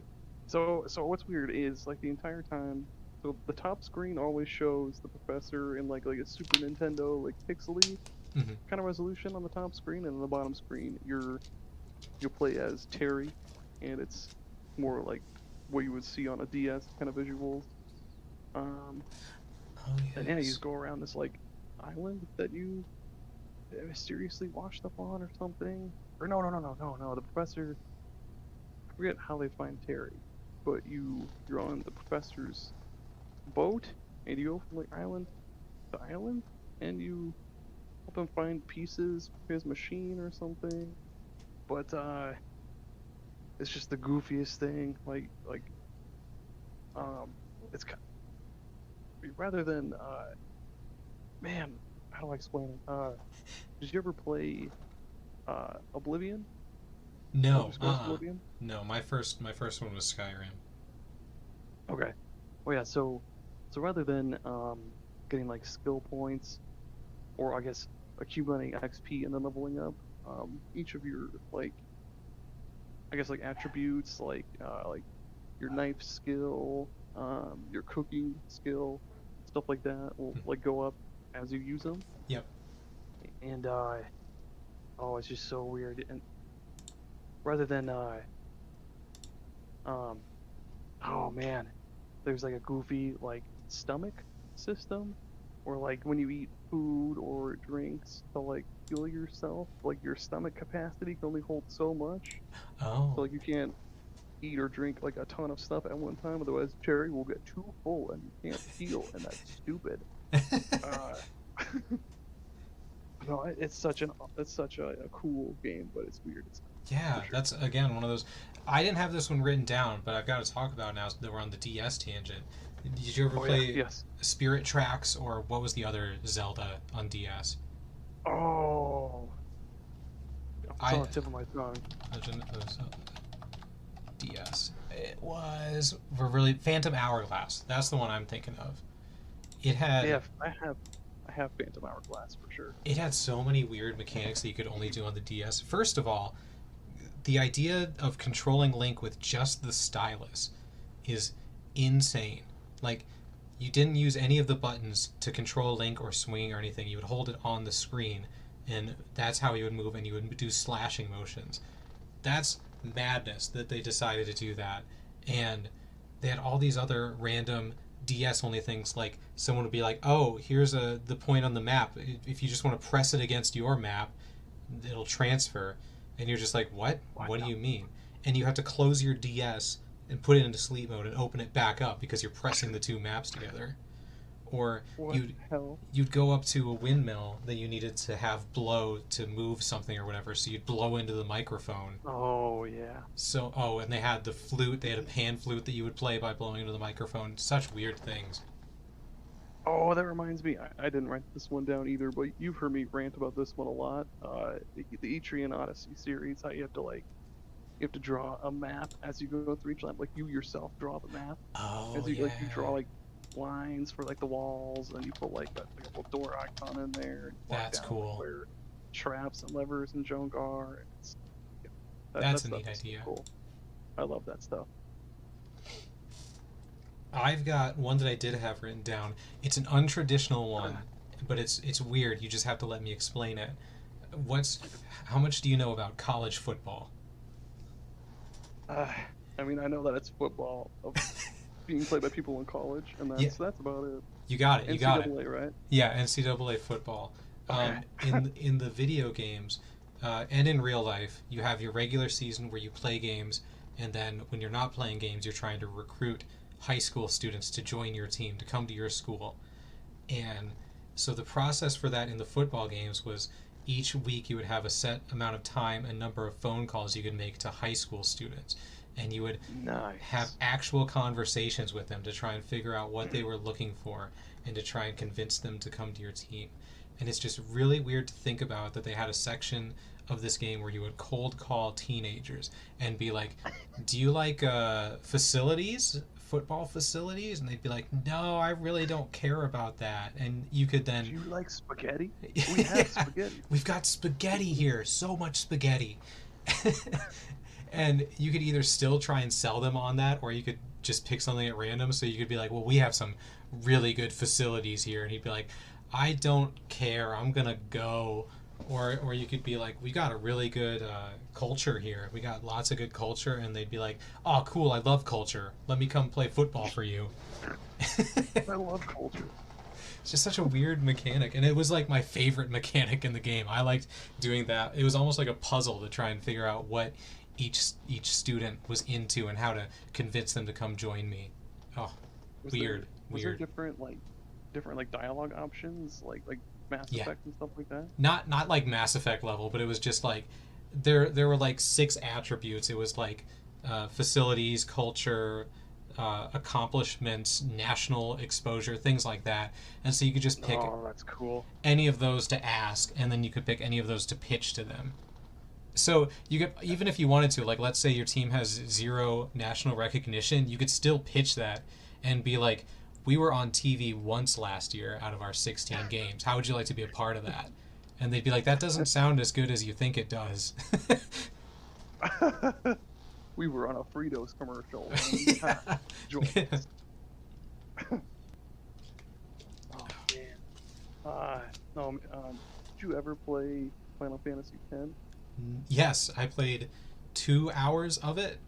[SPEAKER 2] so what's weird is like the entire time, so the top screen always shows the professor in like a Super Nintendo like pixely kind of resolution on the top screen, and on the bottom screen you'll play as Terry, and it's more like what you would see on a DS kind of visuals. And yeah, you just go around this like island that you mysteriously washed up on or something. Or no. The professor. I forget how they find Terry, but you're on the professor's boat, and you go from like island to island, and you help him find pieces for his machine or something. But it's just the goofiest thing. It's rather than man, how do I explain it? Did you ever play Oblivion?
[SPEAKER 1] No.
[SPEAKER 2] Oblivion?
[SPEAKER 1] No, my first one was Skyrim.
[SPEAKER 2] Okay. Well, yeah. So rather than getting like skill points, or I guess accumulating XP and then leveling up, each of your like, I guess like attributes like your knife skill, your cooking skill, stuff like that will like go up as you use them.
[SPEAKER 1] Yep.
[SPEAKER 2] And it's just so weird. And rather than oh man, there's like a goofy like stomach system, or like when you eat food or drinks to like fuel yourself, like your stomach capacity can only hold so much.
[SPEAKER 1] Oh.
[SPEAKER 2] So like you can't eat or drink like a ton of stuff at one time, otherwise Cherry will get too full and you can't heal, and that's stupid. Uh, no, it's such a cool game, but it's weird. It's for
[SPEAKER 1] Yeah,
[SPEAKER 2] sure.
[SPEAKER 1] that's again one of those. I didn't have this one written down, but I've got to talk about it now that we're on the DS tangent. Did you ever
[SPEAKER 2] Oh yeah,
[SPEAKER 1] play
[SPEAKER 2] yes.
[SPEAKER 1] Spirit Tracks, or what was the other Zelda on DS?
[SPEAKER 2] Oh, it's on
[SPEAKER 1] I
[SPEAKER 2] the tip of my tongue.
[SPEAKER 1] Legend of Zelda DS. It was for really Phantom Hourglass. That's the one I'm thinking of. It had
[SPEAKER 2] I have Phantom Hourglass for sure.
[SPEAKER 1] it had so many weird mechanics that you could only do on the DS. First of all, the idea of controlling Link with just the stylus is insane. Like, you didn't use any of the buttons to control Link or swing or anything. You would hold it on the screen, and that's how he would move, and you would do slashing motions. That's madness that they decided to do that. And they had all these other random DS only things, like someone would be like, "Oh, here's the point on the map. If you just want to press it against your map, it'll transfer." And you're just like, "What? What do you mean?" And you have to close your DS and put it into sleep mode and open it back up because you're pressing the two maps together. Or
[SPEAKER 2] What
[SPEAKER 1] you'd
[SPEAKER 2] the hell?
[SPEAKER 1] you'd go up to a windmill that you needed to have blow to move something or whatever, so you'd blow into the microphone.
[SPEAKER 2] Oh yeah.
[SPEAKER 1] So, oh, and they had the flute. They had a pan flute that you would play by blowing into the microphone. Such weird things.
[SPEAKER 2] Oh, that reminds me. I didn't write this one down either, but you've heard me rant about this one a lot. The Etrian Odyssey series, how you have to draw a map as you go through each lap. Like you yourself draw the map
[SPEAKER 1] Oh
[SPEAKER 2] as you
[SPEAKER 1] yeah,
[SPEAKER 2] like you draw like lines for like the walls, and you put like a little door icon in there. And you mark
[SPEAKER 1] that's
[SPEAKER 2] down
[SPEAKER 1] cool.
[SPEAKER 2] where traps and levers and junk are. And it's, yeah,
[SPEAKER 1] That's
[SPEAKER 2] that
[SPEAKER 1] a
[SPEAKER 2] stuff
[SPEAKER 1] neat
[SPEAKER 2] is
[SPEAKER 1] idea.
[SPEAKER 2] cool. I love that stuff.
[SPEAKER 1] I've got one that I did have written down. It's an untraditional one, but it's weird. You just have to let me explain it. What's How much do you know about college football?
[SPEAKER 2] Uh, I mean, I know that it's football of being played by people in college, and
[SPEAKER 1] Yeah,
[SPEAKER 2] that's about it.
[SPEAKER 1] you got it. You got it.
[SPEAKER 2] NCAA, right?
[SPEAKER 1] Yeah, NCAA football.
[SPEAKER 2] Okay.
[SPEAKER 1] In the video games, and in real life, you have your regular season where you play games, and then when you're not playing games, you're trying to recruit high school students to join your team to come to your school. And so the process for that in the football games was each week you would have a set amount of time and number of phone calls you could make to high school students. And you would have
[SPEAKER 2] Nice.
[SPEAKER 1] actual conversations with them to try and figure out what they were looking for and to try and convince them to come to your team. And it's just really weird to think about that they had a section of this game where you would cold call teenagers and be like, "Do you like football facilities?" And they'd be like, "No, I really don't care about that." And you could
[SPEAKER 2] Do
[SPEAKER 1] then,
[SPEAKER 2] you like spaghetti? We have
[SPEAKER 1] yeah,
[SPEAKER 2] spaghetti.
[SPEAKER 1] we've got spaghetti here, so much spaghetti. And you could either still try and sell them on that, or you could just pick something at random. So you could be like, "Well, we have some really good facilities here," and he'd be like, "I don't care, I'm gonna go." Or you could be like, "We got a really good culture here. We got lots of good culture," and they'd be like, "Oh, cool! I love culture. Let me come play football for you."
[SPEAKER 2] I love culture.
[SPEAKER 1] It's just such a weird mechanic, and it was like my favorite mechanic in the game. I liked doing that. It was almost like a puzzle to try and figure out what each student was into and how to convince them to come join me. Oh,
[SPEAKER 2] Was
[SPEAKER 1] weird,
[SPEAKER 2] was there
[SPEAKER 1] weird.
[SPEAKER 2] different like dialogue options like Mass
[SPEAKER 1] Yeah,
[SPEAKER 2] Effect and stuff like that?
[SPEAKER 1] not like Mass Effect level, but it was just like there were like 6 attributes. It was like facilities, culture, accomplishments, national exposure, things like that. And so you could just pick
[SPEAKER 2] Oh, that's cool.
[SPEAKER 1] any of those to ask, and then you could pick any of those to pitch to them. So you could, even if you wanted to, like, let's say your team has 0 national recognition, you could still pitch that and be like, "We were on TV once last year out of our 16 games. How would you like to be a part of that?" And they'd be like, "That doesn't sound as good as you think it does."
[SPEAKER 2] We were on a Fritos commercial.
[SPEAKER 1] Yeah.
[SPEAKER 2] Join us. Oh man. No. Did you ever play Final Fantasy X?
[SPEAKER 1] Yes, I played 2 hours of it.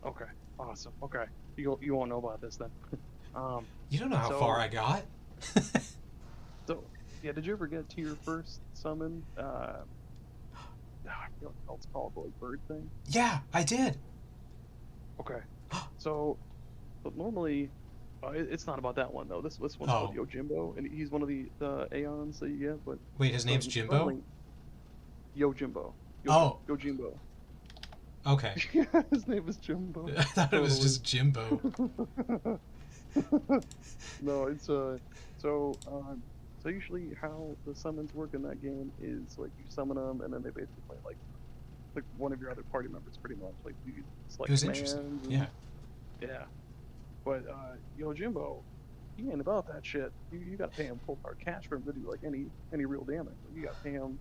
[SPEAKER 2] Okay. Awesome. Okay. You won't know about this then. Um.
[SPEAKER 1] You don't know how
[SPEAKER 2] So
[SPEAKER 1] far I got.
[SPEAKER 2] so yeah. Did you ever get to your first summon? I what it's called, the like bird thing?
[SPEAKER 1] Yeah, I did.
[SPEAKER 2] Okay. So, but normally, it's not about that one though. This one's called
[SPEAKER 1] Oh,
[SPEAKER 2] Yojimbo, and he's one of the Aeons that you get. But
[SPEAKER 1] wait, his name's Jimbo?
[SPEAKER 2] finally, Yojimbo,
[SPEAKER 1] Oh,
[SPEAKER 2] Yojimbo.
[SPEAKER 1] okay.
[SPEAKER 2] His name is Jimbo.
[SPEAKER 1] I thought it was
[SPEAKER 2] Totally.
[SPEAKER 1] just Jimbo.
[SPEAKER 2] No, it's so usually how the summons work in that game is like you summon them, and then they basically play like one of your other party members, pretty much. Like you
[SPEAKER 1] It
[SPEAKER 2] select
[SPEAKER 1] was interesting.
[SPEAKER 2] commands
[SPEAKER 1] Yeah.
[SPEAKER 2] and yeah. But Yojimbo, he ain't about that shit. You gotta pay him full hard cash for him to do like any real damage. Like, you gotta pay him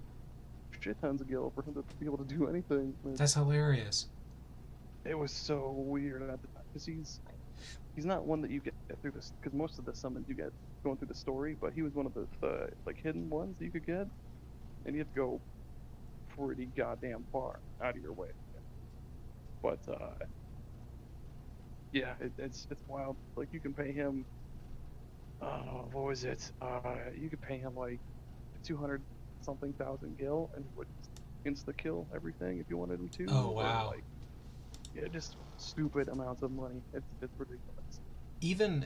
[SPEAKER 2] shit tons of gil for him to be able to do anything.
[SPEAKER 1] That's hilarious.
[SPEAKER 2] It was so weird at the time because he's not one that you get through this, because most of the summons you get going through the story, but he was one of the like hidden ones that you could get, and you have to go pretty goddamn far out of your way. But yeah, it's wild. Like you can pay him, what was it? You could pay him like 200 something thousand gil, and he would insta kill everything if you wanted him to.
[SPEAKER 1] Oh,
[SPEAKER 2] Or
[SPEAKER 1] wow.
[SPEAKER 2] like, yeah, just stupid amounts of money. It's ridiculous.
[SPEAKER 1] Even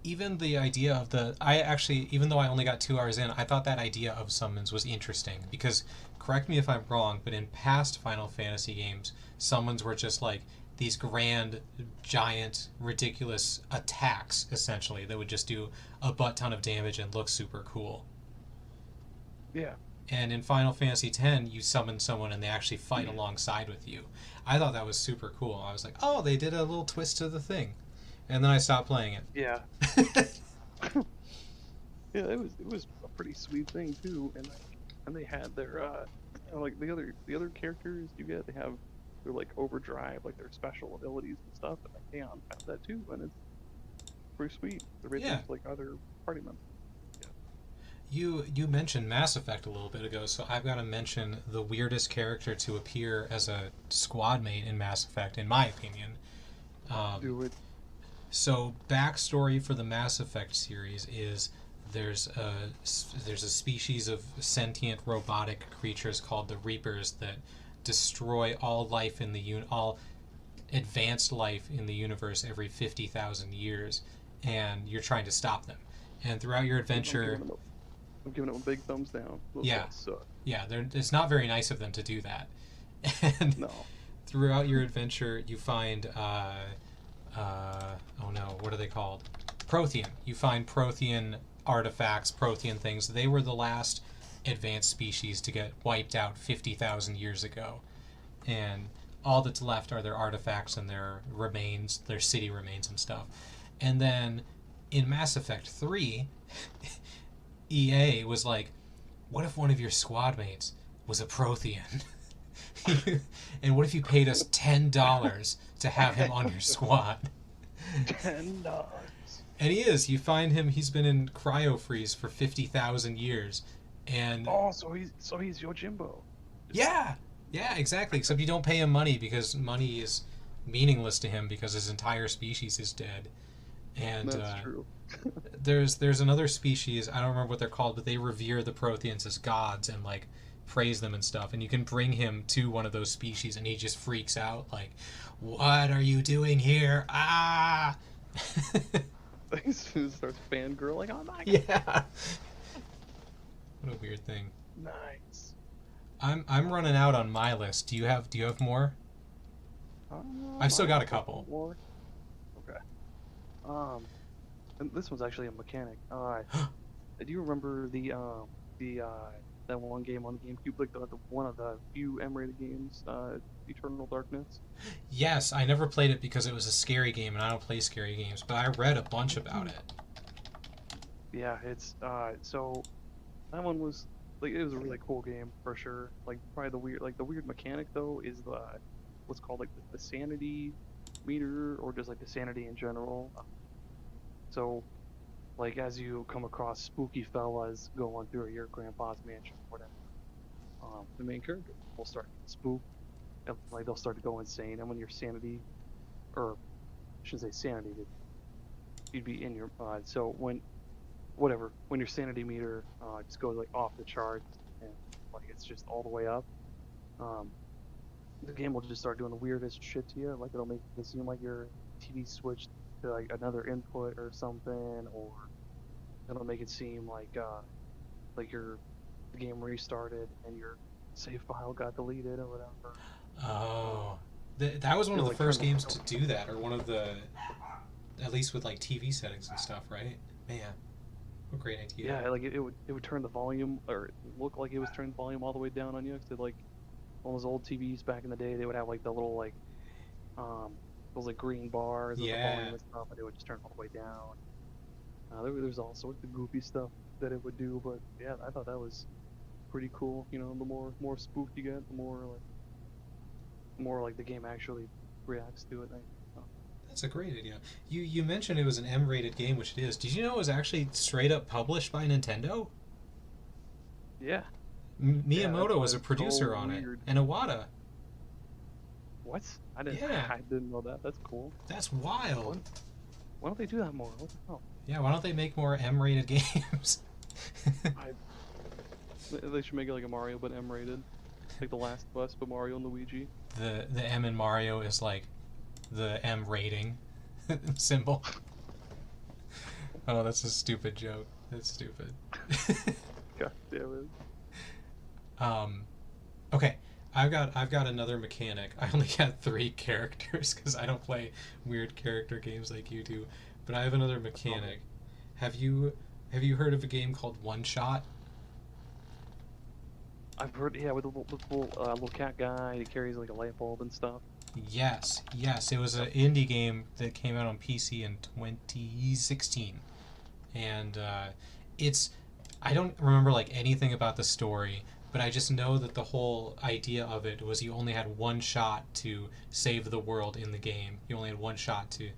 [SPEAKER 1] even the idea of the I actually, even though I only got 2 hours in, I thought that idea of summons was interesting because, correct me if I'm wrong, but in past Final Fantasy games, summons were just like these grand, giant, ridiculous attacks essentially that would just do a butt ton of damage and look super cool.
[SPEAKER 2] Yeah.
[SPEAKER 1] And in Final Fantasy X, you summon someone and they actually fight alongside with you. I thought that was super cool. I was like, oh, they did a little twist to the thing. And then I stopped playing
[SPEAKER 2] Yeah.
[SPEAKER 1] it.
[SPEAKER 2] Yeah, it was a pretty sweet thing too, and they had their like the other characters you get, they have their like overdrive, like their special abilities and stuff, and like Aeon has that too, and it's pretty sweet. They're
[SPEAKER 1] Yeah.
[SPEAKER 2] just like other party members.
[SPEAKER 1] You mentioned Mass Effect a little bit ago, so I've got to mention the weirdest character to appear as a squad mate in Mass Effect, in my opinion.
[SPEAKER 2] Do it.
[SPEAKER 1] So, backstory for the Mass Effect series is there's a species of sentient robotic creatures called the Reapers that destroy all life in the all advanced life in the universe every 50,000 years, and you're trying to stop them. And throughout your adventure,
[SPEAKER 2] I'm giving them a big thumbs down. Those
[SPEAKER 1] Yeah.
[SPEAKER 2] guys suck.
[SPEAKER 1] yeah, it's not very nice of them to do that. And
[SPEAKER 2] No.
[SPEAKER 1] throughout your adventure, you find oh no, what are they called? Prothean. You find Prothean artifacts, Prothean things. They were the last advanced species to get wiped out 50,000 years ago. And all that's left are their artifacts and their remains, their city remains and stuff. And then in Mass Effect 3, EA was like, what if one of your squad mates was a Prothean? And what if you paid us $10 to have him on your squad?
[SPEAKER 2] $10.
[SPEAKER 1] And he is. You find him, he's been in cryo freeze for 50,000 years. And
[SPEAKER 2] Oh, so he's Yojimbo.
[SPEAKER 1] yeah, exactly. Except you don't pay him money because money is meaningless to him because his entire species is dead. And
[SPEAKER 2] That's true.
[SPEAKER 1] there's another species, I don't remember what they're called, but they revere the Protheans as gods and like praise them and stuff, and you can bring him to one of those species and he just freaks out like, what are you doing here? Ah.
[SPEAKER 2] He starts fangirling. Oh my god.
[SPEAKER 1] Yeah. What a weird thing.
[SPEAKER 2] Nice.
[SPEAKER 1] I'm running out on my list. Do you have more? I've still got a couple.
[SPEAKER 2] More. Okay. And this one's actually a mechanic. Do you remember the that one game on the GameCube, like the one of the few M-rated games, Eternal Darkness?
[SPEAKER 1] Yes, I never played it because it was a scary game and I don't play scary games, but I read a bunch about it.
[SPEAKER 2] Yeah, it's so that one was like, it was a really cool game for sure. Like probably the weird mechanic though is the what's called like the sanity meter, or just like the sanity in general. So like as you come across spooky fellas going through your grandpa's mansion or whatever, the main character will start getting spooked, and like they'll start to go insane, and when your sanity, or I shouldn't say sanity, you'd be in your so when your sanity meter just goes like off the charts, and like it's just all the way up, the game will just start doing the weirdest shit to you. Like it'll make it seem like your TV switched to like another input or something, or it'll make it seem like your the game restarted and your save file got deleted or whatever.
[SPEAKER 1] Oh, that was one of
[SPEAKER 2] It'll
[SPEAKER 1] the
[SPEAKER 2] like
[SPEAKER 1] first
[SPEAKER 2] turn the
[SPEAKER 1] games to do that, or one of the, at least with like TV settings and stuff, right? Man, what a great idea.
[SPEAKER 2] yeah, like it would turn the volume or it look like it was turning the volume all the way down on you. 'Cause like all those old TVs back in the day, they would have like the little like um those like green bars with the
[SPEAKER 1] Yeah.
[SPEAKER 2] volume and stuff, and it would just turn all the way down. There's all sorts of goofy stuff that it would do, but yeah, I thought that was pretty cool. You know, the more spooked you get, the more like the game actually reacts to it.
[SPEAKER 1] That's a great idea. You mentioned it was an M-rated game, which it is. Did you know it was actually straight up published by Nintendo?
[SPEAKER 2] Yeah.
[SPEAKER 1] Miyamoto was
[SPEAKER 2] why
[SPEAKER 1] a
[SPEAKER 2] it's so
[SPEAKER 1] producer on it,
[SPEAKER 2] weird.
[SPEAKER 1] and Iwata.
[SPEAKER 2] What? I didn't.
[SPEAKER 1] Yeah.
[SPEAKER 2] I didn't know that. That's cool.
[SPEAKER 1] That's wild.
[SPEAKER 2] Why don't they do that more? What the hell?
[SPEAKER 1] Yeah, why don't they make more M-rated games?
[SPEAKER 2] They should make it like a Mario, but M-rated, like The Last of Us, but Mario and Luigi.
[SPEAKER 1] The M in Mario is like the M rating symbol. Oh, that's a stupid joke. That's stupid.
[SPEAKER 2] God damn it.
[SPEAKER 1] Okay, I've got another mechanic. I only got 3 characters because I don't play weird character games like you do. But I have another mechanic. Have you heard of a game called One Shot?
[SPEAKER 2] I've heard, yeah, with the little cat guy that carries like a light bulb and stuff.
[SPEAKER 1] Yes. It was an indie game that came out on PC in 2016, and I don't remember like anything about the story, but I just know that the whole idea of it was you only had one shot to save the world in the game. You only had one shot to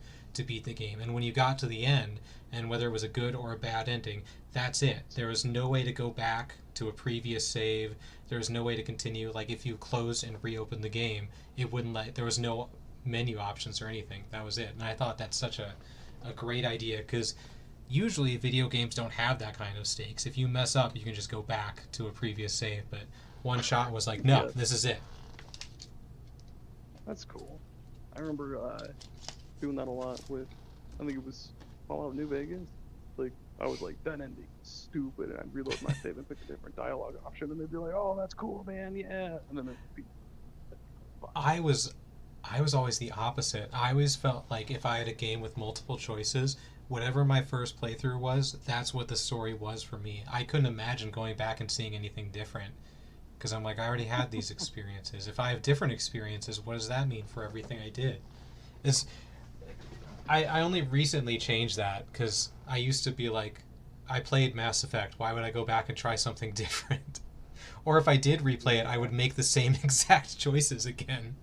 [SPEAKER 1] beat the game, and when you got to the end, and whether it was a good or a bad ending, that's it. There was no way to go back to a previous save. There was no way to continue. Like if you closed and reopened the game, it wouldn't let. There was no menu options or anything. That was it. And I thought that's such a great idea, because usually video games don't have that kind of stakes. If you mess up, you can just go back to a previous save. But One Shot was like, no,
[SPEAKER 2] Yeah.
[SPEAKER 1] this is it.
[SPEAKER 2] That's cool. I remember doing that a lot with, I think it was Fallout New Vegas. Like, I was like, that ending is stupid, and I'd reload my save and pick a different dialogue option, and they'd be like, oh, that's cool, man, yeah. And then it'd be
[SPEAKER 1] I was always the opposite. I always felt like if I had a game with multiple choices, whatever my first playthrough was, that's what the story was for me. I couldn't imagine going back and seeing anything different, because I'm like, I already had these experiences. If I have different experiences, what does that mean for everything I did? I only recently changed that, because I used to be like, I played Mass Effect, why would I go back and try something different? Or if I did replay it, I would make the same exact choices again.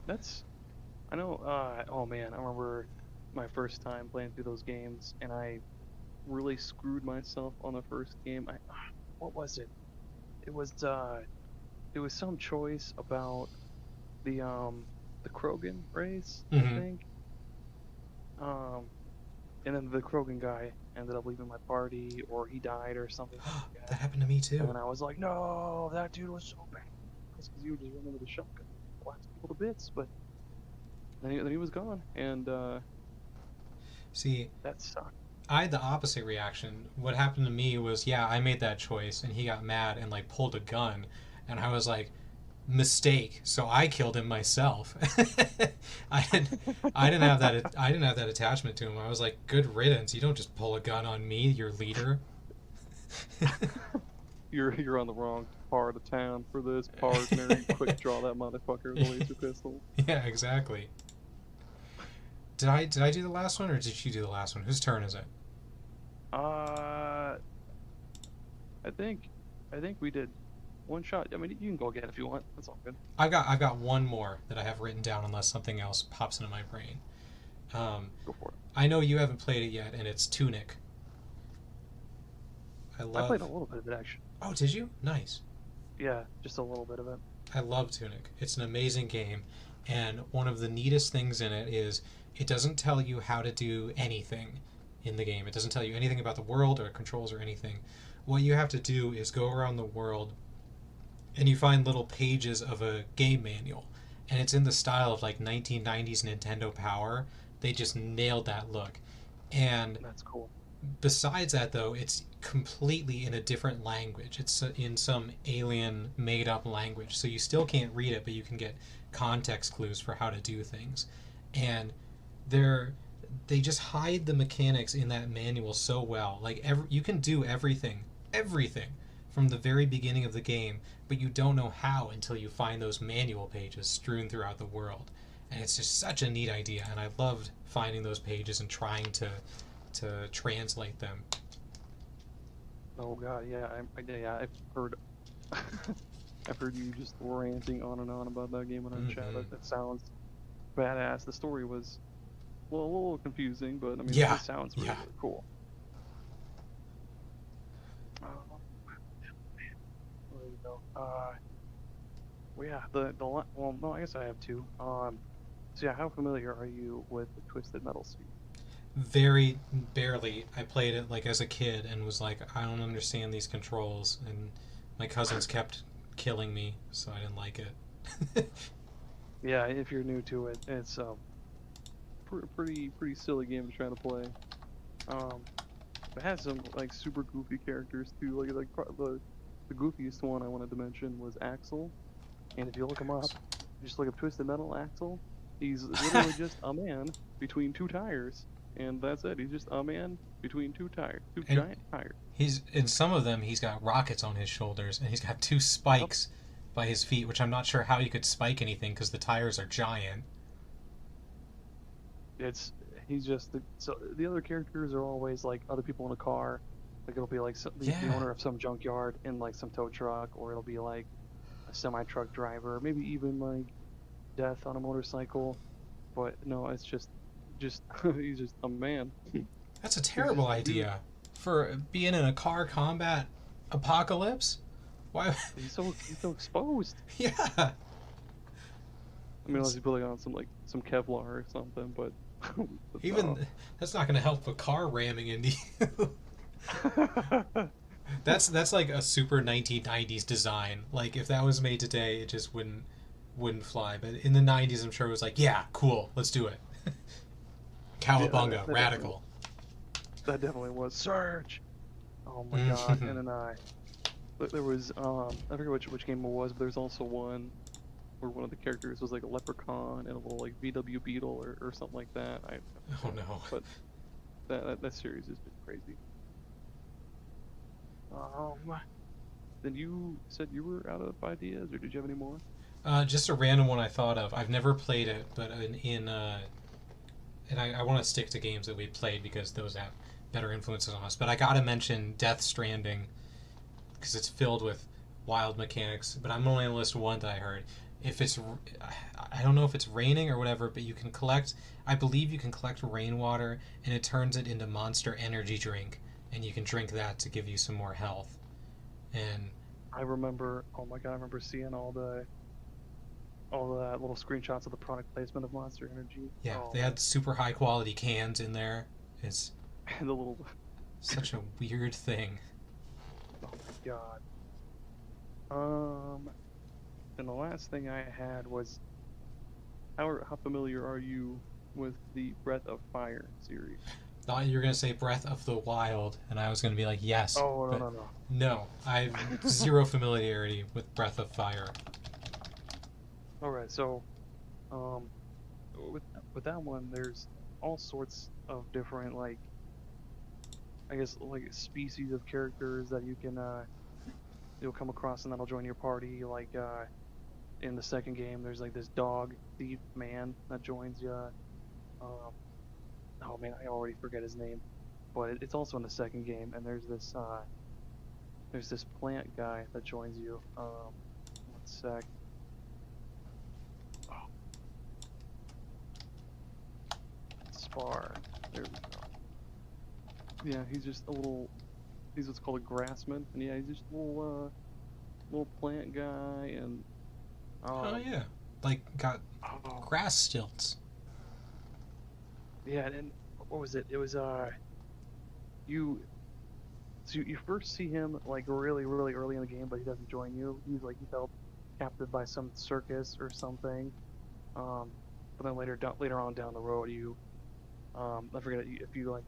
[SPEAKER 2] I know, oh man, I remember my first time playing through those games, and I really screwed myself on the first game. What was it? It was some choice about the Krogan race, I think. And then the Krogan guy ended up leaving my party, or he died or something like
[SPEAKER 1] That happened to me too.
[SPEAKER 2] And then I was like, no, that dude was so bad. Because you would just run with a shotgun, blast people to bits, but then he was gone, and
[SPEAKER 1] See,
[SPEAKER 2] that sucked.
[SPEAKER 1] I had the opposite reaction. What happened to me was, yeah, I made that choice, and he got mad and like pulled a gun, and I was like, mistake. So I killed him myself. I didn't have that attachment to him. I was like, good riddance. You don't just pull a gun on me, your leader.
[SPEAKER 2] You're on the wrong part of town for this partner. You quick draw that motherfucker with a laser pistol.
[SPEAKER 1] Yeah, exactly. Did I do the last one, or did you do the last one? Whose turn is it?
[SPEAKER 2] I think we did one shot. I mean, you can go again if you want. That's all good.
[SPEAKER 1] I've got one more that I have written down, unless something else pops into my brain.
[SPEAKER 2] Go for it.
[SPEAKER 1] I know you haven't played it yet, and it's Tunic. I
[SPEAKER 2] played a little bit of it, actually.
[SPEAKER 1] Oh, did you? Nice.
[SPEAKER 2] Yeah, just a little bit of it.
[SPEAKER 1] I love Tunic. It's an amazing game, and one of the neatest things in it is it doesn't tell you how to do anything in the game. It doesn't tell you anything about the world or controls or anything. What you have to do is go around the world and you find little pages of a game manual, and it's in the style of like 1990s Nintendo Power. They just nailed that look. And
[SPEAKER 2] That's cool.
[SPEAKER 1] besides that, though, it's completely in a different language. It's in some alien made up language, so you still can't read it, but you can get context clues for how to do things. And they're they just hide the mechanics in that manual so well. Like you can do everything from the very beginning of the game, but you don't know how until you find those manual pages strewn throughout the world. And it's just such a neat idea, and I loved finding those pages and trying to translate them.
[SPEAKER 2] Oh god, yeah, yeah, I've heard, I've heard you just ranting on and on about that game on chat. That sounds badass. The story was, well, a little confusing, but I mean,
[SPEAKER 1] Yeah,
[SPEAKER 2] it sounds really,
[SPEAKER 1] yeah.
[SPEAKER 2] really cool. There you go. Well, yeah, well, no, I guess I have two. So yeah, how familiar are you with the Twisted Metal series?
[SPEAKER 1] Very barely. I played it like as a kid and was like, I don't understand these controls, and my cousins kept killing me, so I didn't like it.
[SPEAKER 2] Yeah, if you're new to it, it's pretty silly game to try to play. It has some like super goofy characters too. The goofiest one I wanted to mention was Axel, and if you look him up, just look at Twisted Metal Axel. He's literally just a man between two tires, and that's it. He's just a man between two giant tires.
[SPEAKER 1] He's in some of them. He's got rockets on his shoulders, and he's got two spikes by his feet, which I'm not sure how you could spike anything because the tires are giant.
[SPEAKER 2] He's just so the other characters are always like other people in a car. Like it'll be like the owner of some junkyard in like some tow truck, or it'll be like a semi truck driver, maybe even like Death on a motorcycle. But no, it's just he's just a man.
[SPEAKER 1] That's a terrible idea for being in a car combat apocalypse. Why?
[SPEAKER 2] He's so exposed.
[SPEAKER 1] Yeah.
[SPEAKER 2] I mean, unless you put like on some Kevlar or something, but
[SPEAKER 1] even that's not going to help a car ramming into you. That's like a super 1990s design. Like if that was made today, it just wouldn't fly. But in the 90s, I'm sure it was like, yeah, cool, let's do it. Cowabunga,
[SPEAKER 2] that
[SPEAKER 1] radical.
[SPEAKER 2] That definitely was Surge. Oh my god! And then there was I forget which game it was, but there's also one where one of the characters was like a leprechaun and a little like VW Beetle or something like that.
[SPEAKER 1] Oh no!
[SPEAKER 2] But that series has been crazy. Then you said you were out of ideas, or did you have any more?
[SPEAKER 1] Just a random one I thought of. I've never played it, but and I want to stick to games that we played because those have better influences on us. But I gotta mention Death Stranding because it's filled with wild mechanics. But I'm only going to list one that I heard. If it's, I don't know if it's raining or whatever, but you can collect. I believe you can collect rainwater, and it turns it into Monster Energy drink, and you can drink that to give you some more health. And
[SPEAKER 2] I remember, oh my god, I remember seeing all the little screenshots of the product placement of Monster Energy.
[SPEAKER 1] Yeah, they had super high quality cans in there. It's
[SPEAKER 2] and the little
[SPEAKER 1] such a weird thing.
[SPEAKER 2] Oh my god. And the last thing I had was how familiar are you with the Breath of Fire series?
[SPEAKER 1] Thought you were gonna say Breath of the Wild, and I was gonna be like, yes.
[SPEAKER 2] Oh no.
[SPEAKER 1] No, I have zero familiarity with Breath of Fire.
[SPEAKER 2] Alright, so with that one there's all sorts of different like I guess like species of characters that you can you'll come across and that'll join your party. Like in the second game there's like this dog thief man that joins you. Oh man, I already forget his name, but it's also in the second game. And there's this plant guy that joins you. One sec. Oh. Spar. There we go. Yeah, he's just a little. He's what's called a grassman, and yeah, he's just a little plant guy, and.
[SPEAKER 1] Oh yeah, like got grass stilts.
[SPEAKER 2] Yeah, and what was it? It was So you first see him like really, really early in the game, but he doesn't join you. He's like he's held captive by some circus or something. Um, but then later on down the road, I forget if you like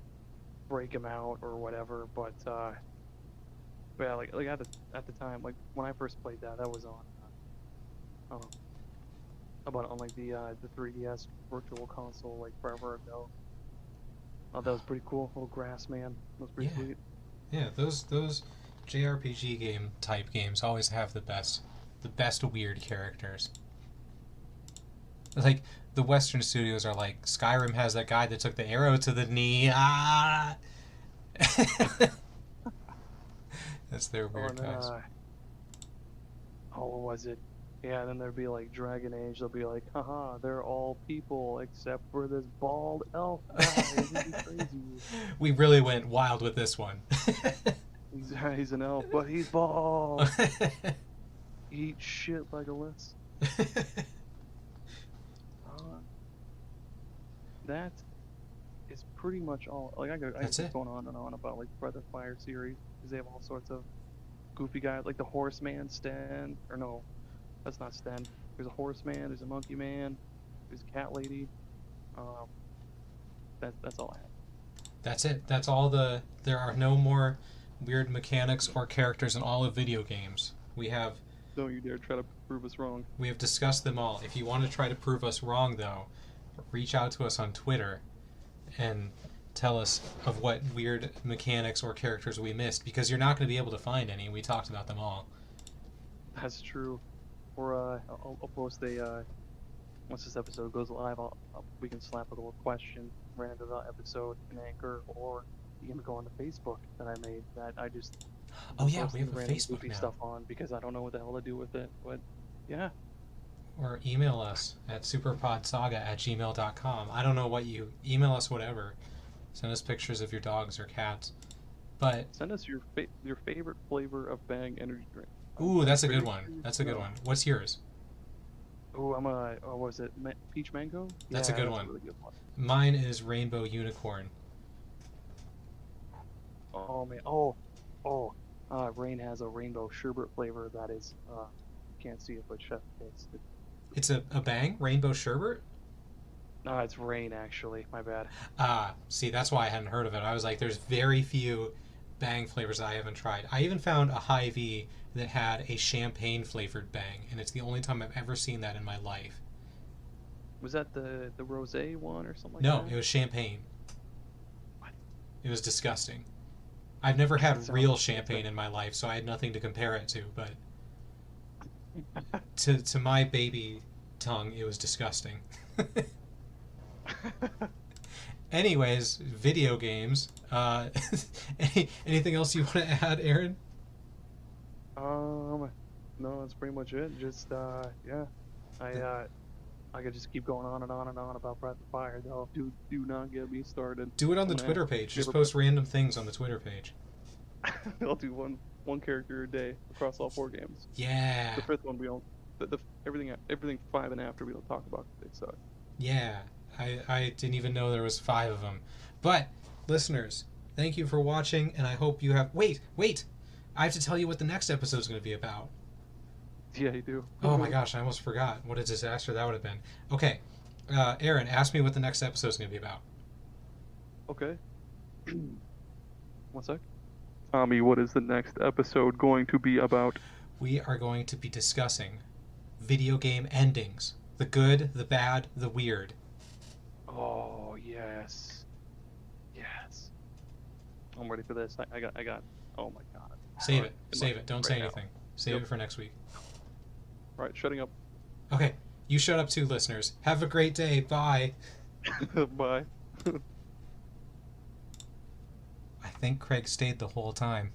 [SPEAKER 2] break him out or whatever. But yeah, like at the time, like when I first played that, that was on about on like the 3DS Virtual Console like forever ago. Oh, that was pretty cool. Little grass man. That was pretty sweet.
[SPEAKER 1] Yeah, those JRPG game type games always have the best weird characters. Like the Western studios are like Skyrim has that guy that took the arrow to the knee. Ah, that's their weird guys.
[SPEAKER 2] What was it? Yeah, then there'd be like Dragon Age. They'll be like, haha, they're all people except for this bald elf guy. Isn't he crazy?
[SPEAKER 1] We really went wild with this one.
[SPEAKER 2] He's an elf, but he's bald. Eat shit, Legolas. That is pretty much all. Like I keep going on and on about like Breath of Fire series because they have all sorts of goofy guys, like the Horseman, Sten, or no. That's not Sten. There's a horseman, there's a monkey man, there's a cat lady. That's all I have.
[SPEAKER 1] That's it. That's all there are no more weird mechanics or characters in all of video games. We have...
[SPEAKER 2] Don't you dare try to prove us wrong.
[SPEAKER 1] We have discussed them all. If you want to try to prove us wrong, though, reach out to us on Twitter and tell us of what weird mechanics or characters we missed, because you're not going to be able to find any. We talked about them all.
[SPEAKER 2] That's true. Or I'll post a once this episode goes live, we can slap a little question right into the episode in Anchor, or you can go on the Facebook that I made that I just
[SPEAKER 1] we have a Facebook now.
[SPEAKER 2] Stuff on because I don't know what the hell to do with it, but yeah.
[SPEAKER 1] Or email us at superpodsaga@gmail.com. I don't know what you email us, whatever. Send us pictures of your dogs or cats, but
[SPEAKER 2] send us your favorite flavor of Bang energy drink.
[SPEAKER 1] Ooh, that's a good one. That's a good one. What's yours?
[SPEAKER 2] Oh, was it peach mango?
[SPEAKER 1] That's a good one.
[SPEAKER 2] A really good one.
[SPEAKER 1] Mine is rainbow unicorn.
[SPEAKER 2] Oh man. Rain has a rainbow sherbet flavor that is can't see it, but chef taste.
[SPEAKER 1] It's a Bang rainbow sherbet?
[SPEAKER 2] No, it's Rain actually. My bad.
[SPEAKER 1] See, that's why I hadn't heard of it. I was like, there's very few Bang flavors that I haven't tried. I even found a Hy-Vee that had a champagne flavored Bang, and it's the only time I've ever seen that in my life.
[SPEAKER 2] Was that the rosé one or something like
[SPEAKER 1] that?
[SPEAKER 2] No,
[SPEAKER 1] it was champagne.
[SPEAKER 2] What?
[SPEAKER 1] It was disgusting. I've never had real champagne in my life, so I had nothing to compare it to, but to my baby tongue, it was disgusting. Anyways, video games. Anything else you want to add, Aaron?
[SPEAKER 2] No, that's pretty much it. Just yeah, I could just keep going on and on and on about Breath of Fire. Though, do not get me started.
[SPEAKER 1] Do it on the Twitter page. Just post random things on the Twitter page.
[SPEAKER 2] I'll do one character a day across all 4 games.
[SPEAKER 1] Yeah.
[SPEAKER 2] The 5th one we don't. Everything 5 and after we don't talk about. They suck.
[SPEAKER 1] Yeah. I didn't even know there was 5 of them. But, listeners, thank you for watching, and I hope you have... Wait! I have to tell you what the next episode is going to be about.
[SPEAKER 2] Yeah, you do.
[SPEAKER 1] Oh my gosh, I almost forgot. What a disaster that would have been. Okay, Aaron, ask me what the next episode is going to be about.
[SPEAKER 2] Okay. 1 sec. Tommy, what is the next episode going to be about?
[SPEAKER 1] We are going to be discussing video game endings. The good, the bad, the weird.
[SPEAKER 2] Oh, yes. Yes. I'm ready for this. I got. Oh my god.
[SPEAKER 1] Save it. Don't say anything. Save it for next week.
[SPEAKER 2] Alright, shutting up.
[SPEAKER 1] Okay, you shut up too, listeners. Have a great day. Bye.
[SPEAKER 2] Bye.
[SPEAKER 1] I think Craig stayed the whole time.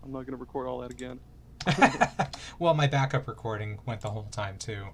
[SPEAKER 2] I'm not going to record all that again.
[SPEAKER 1] Well, my backup recording went the whole time, too.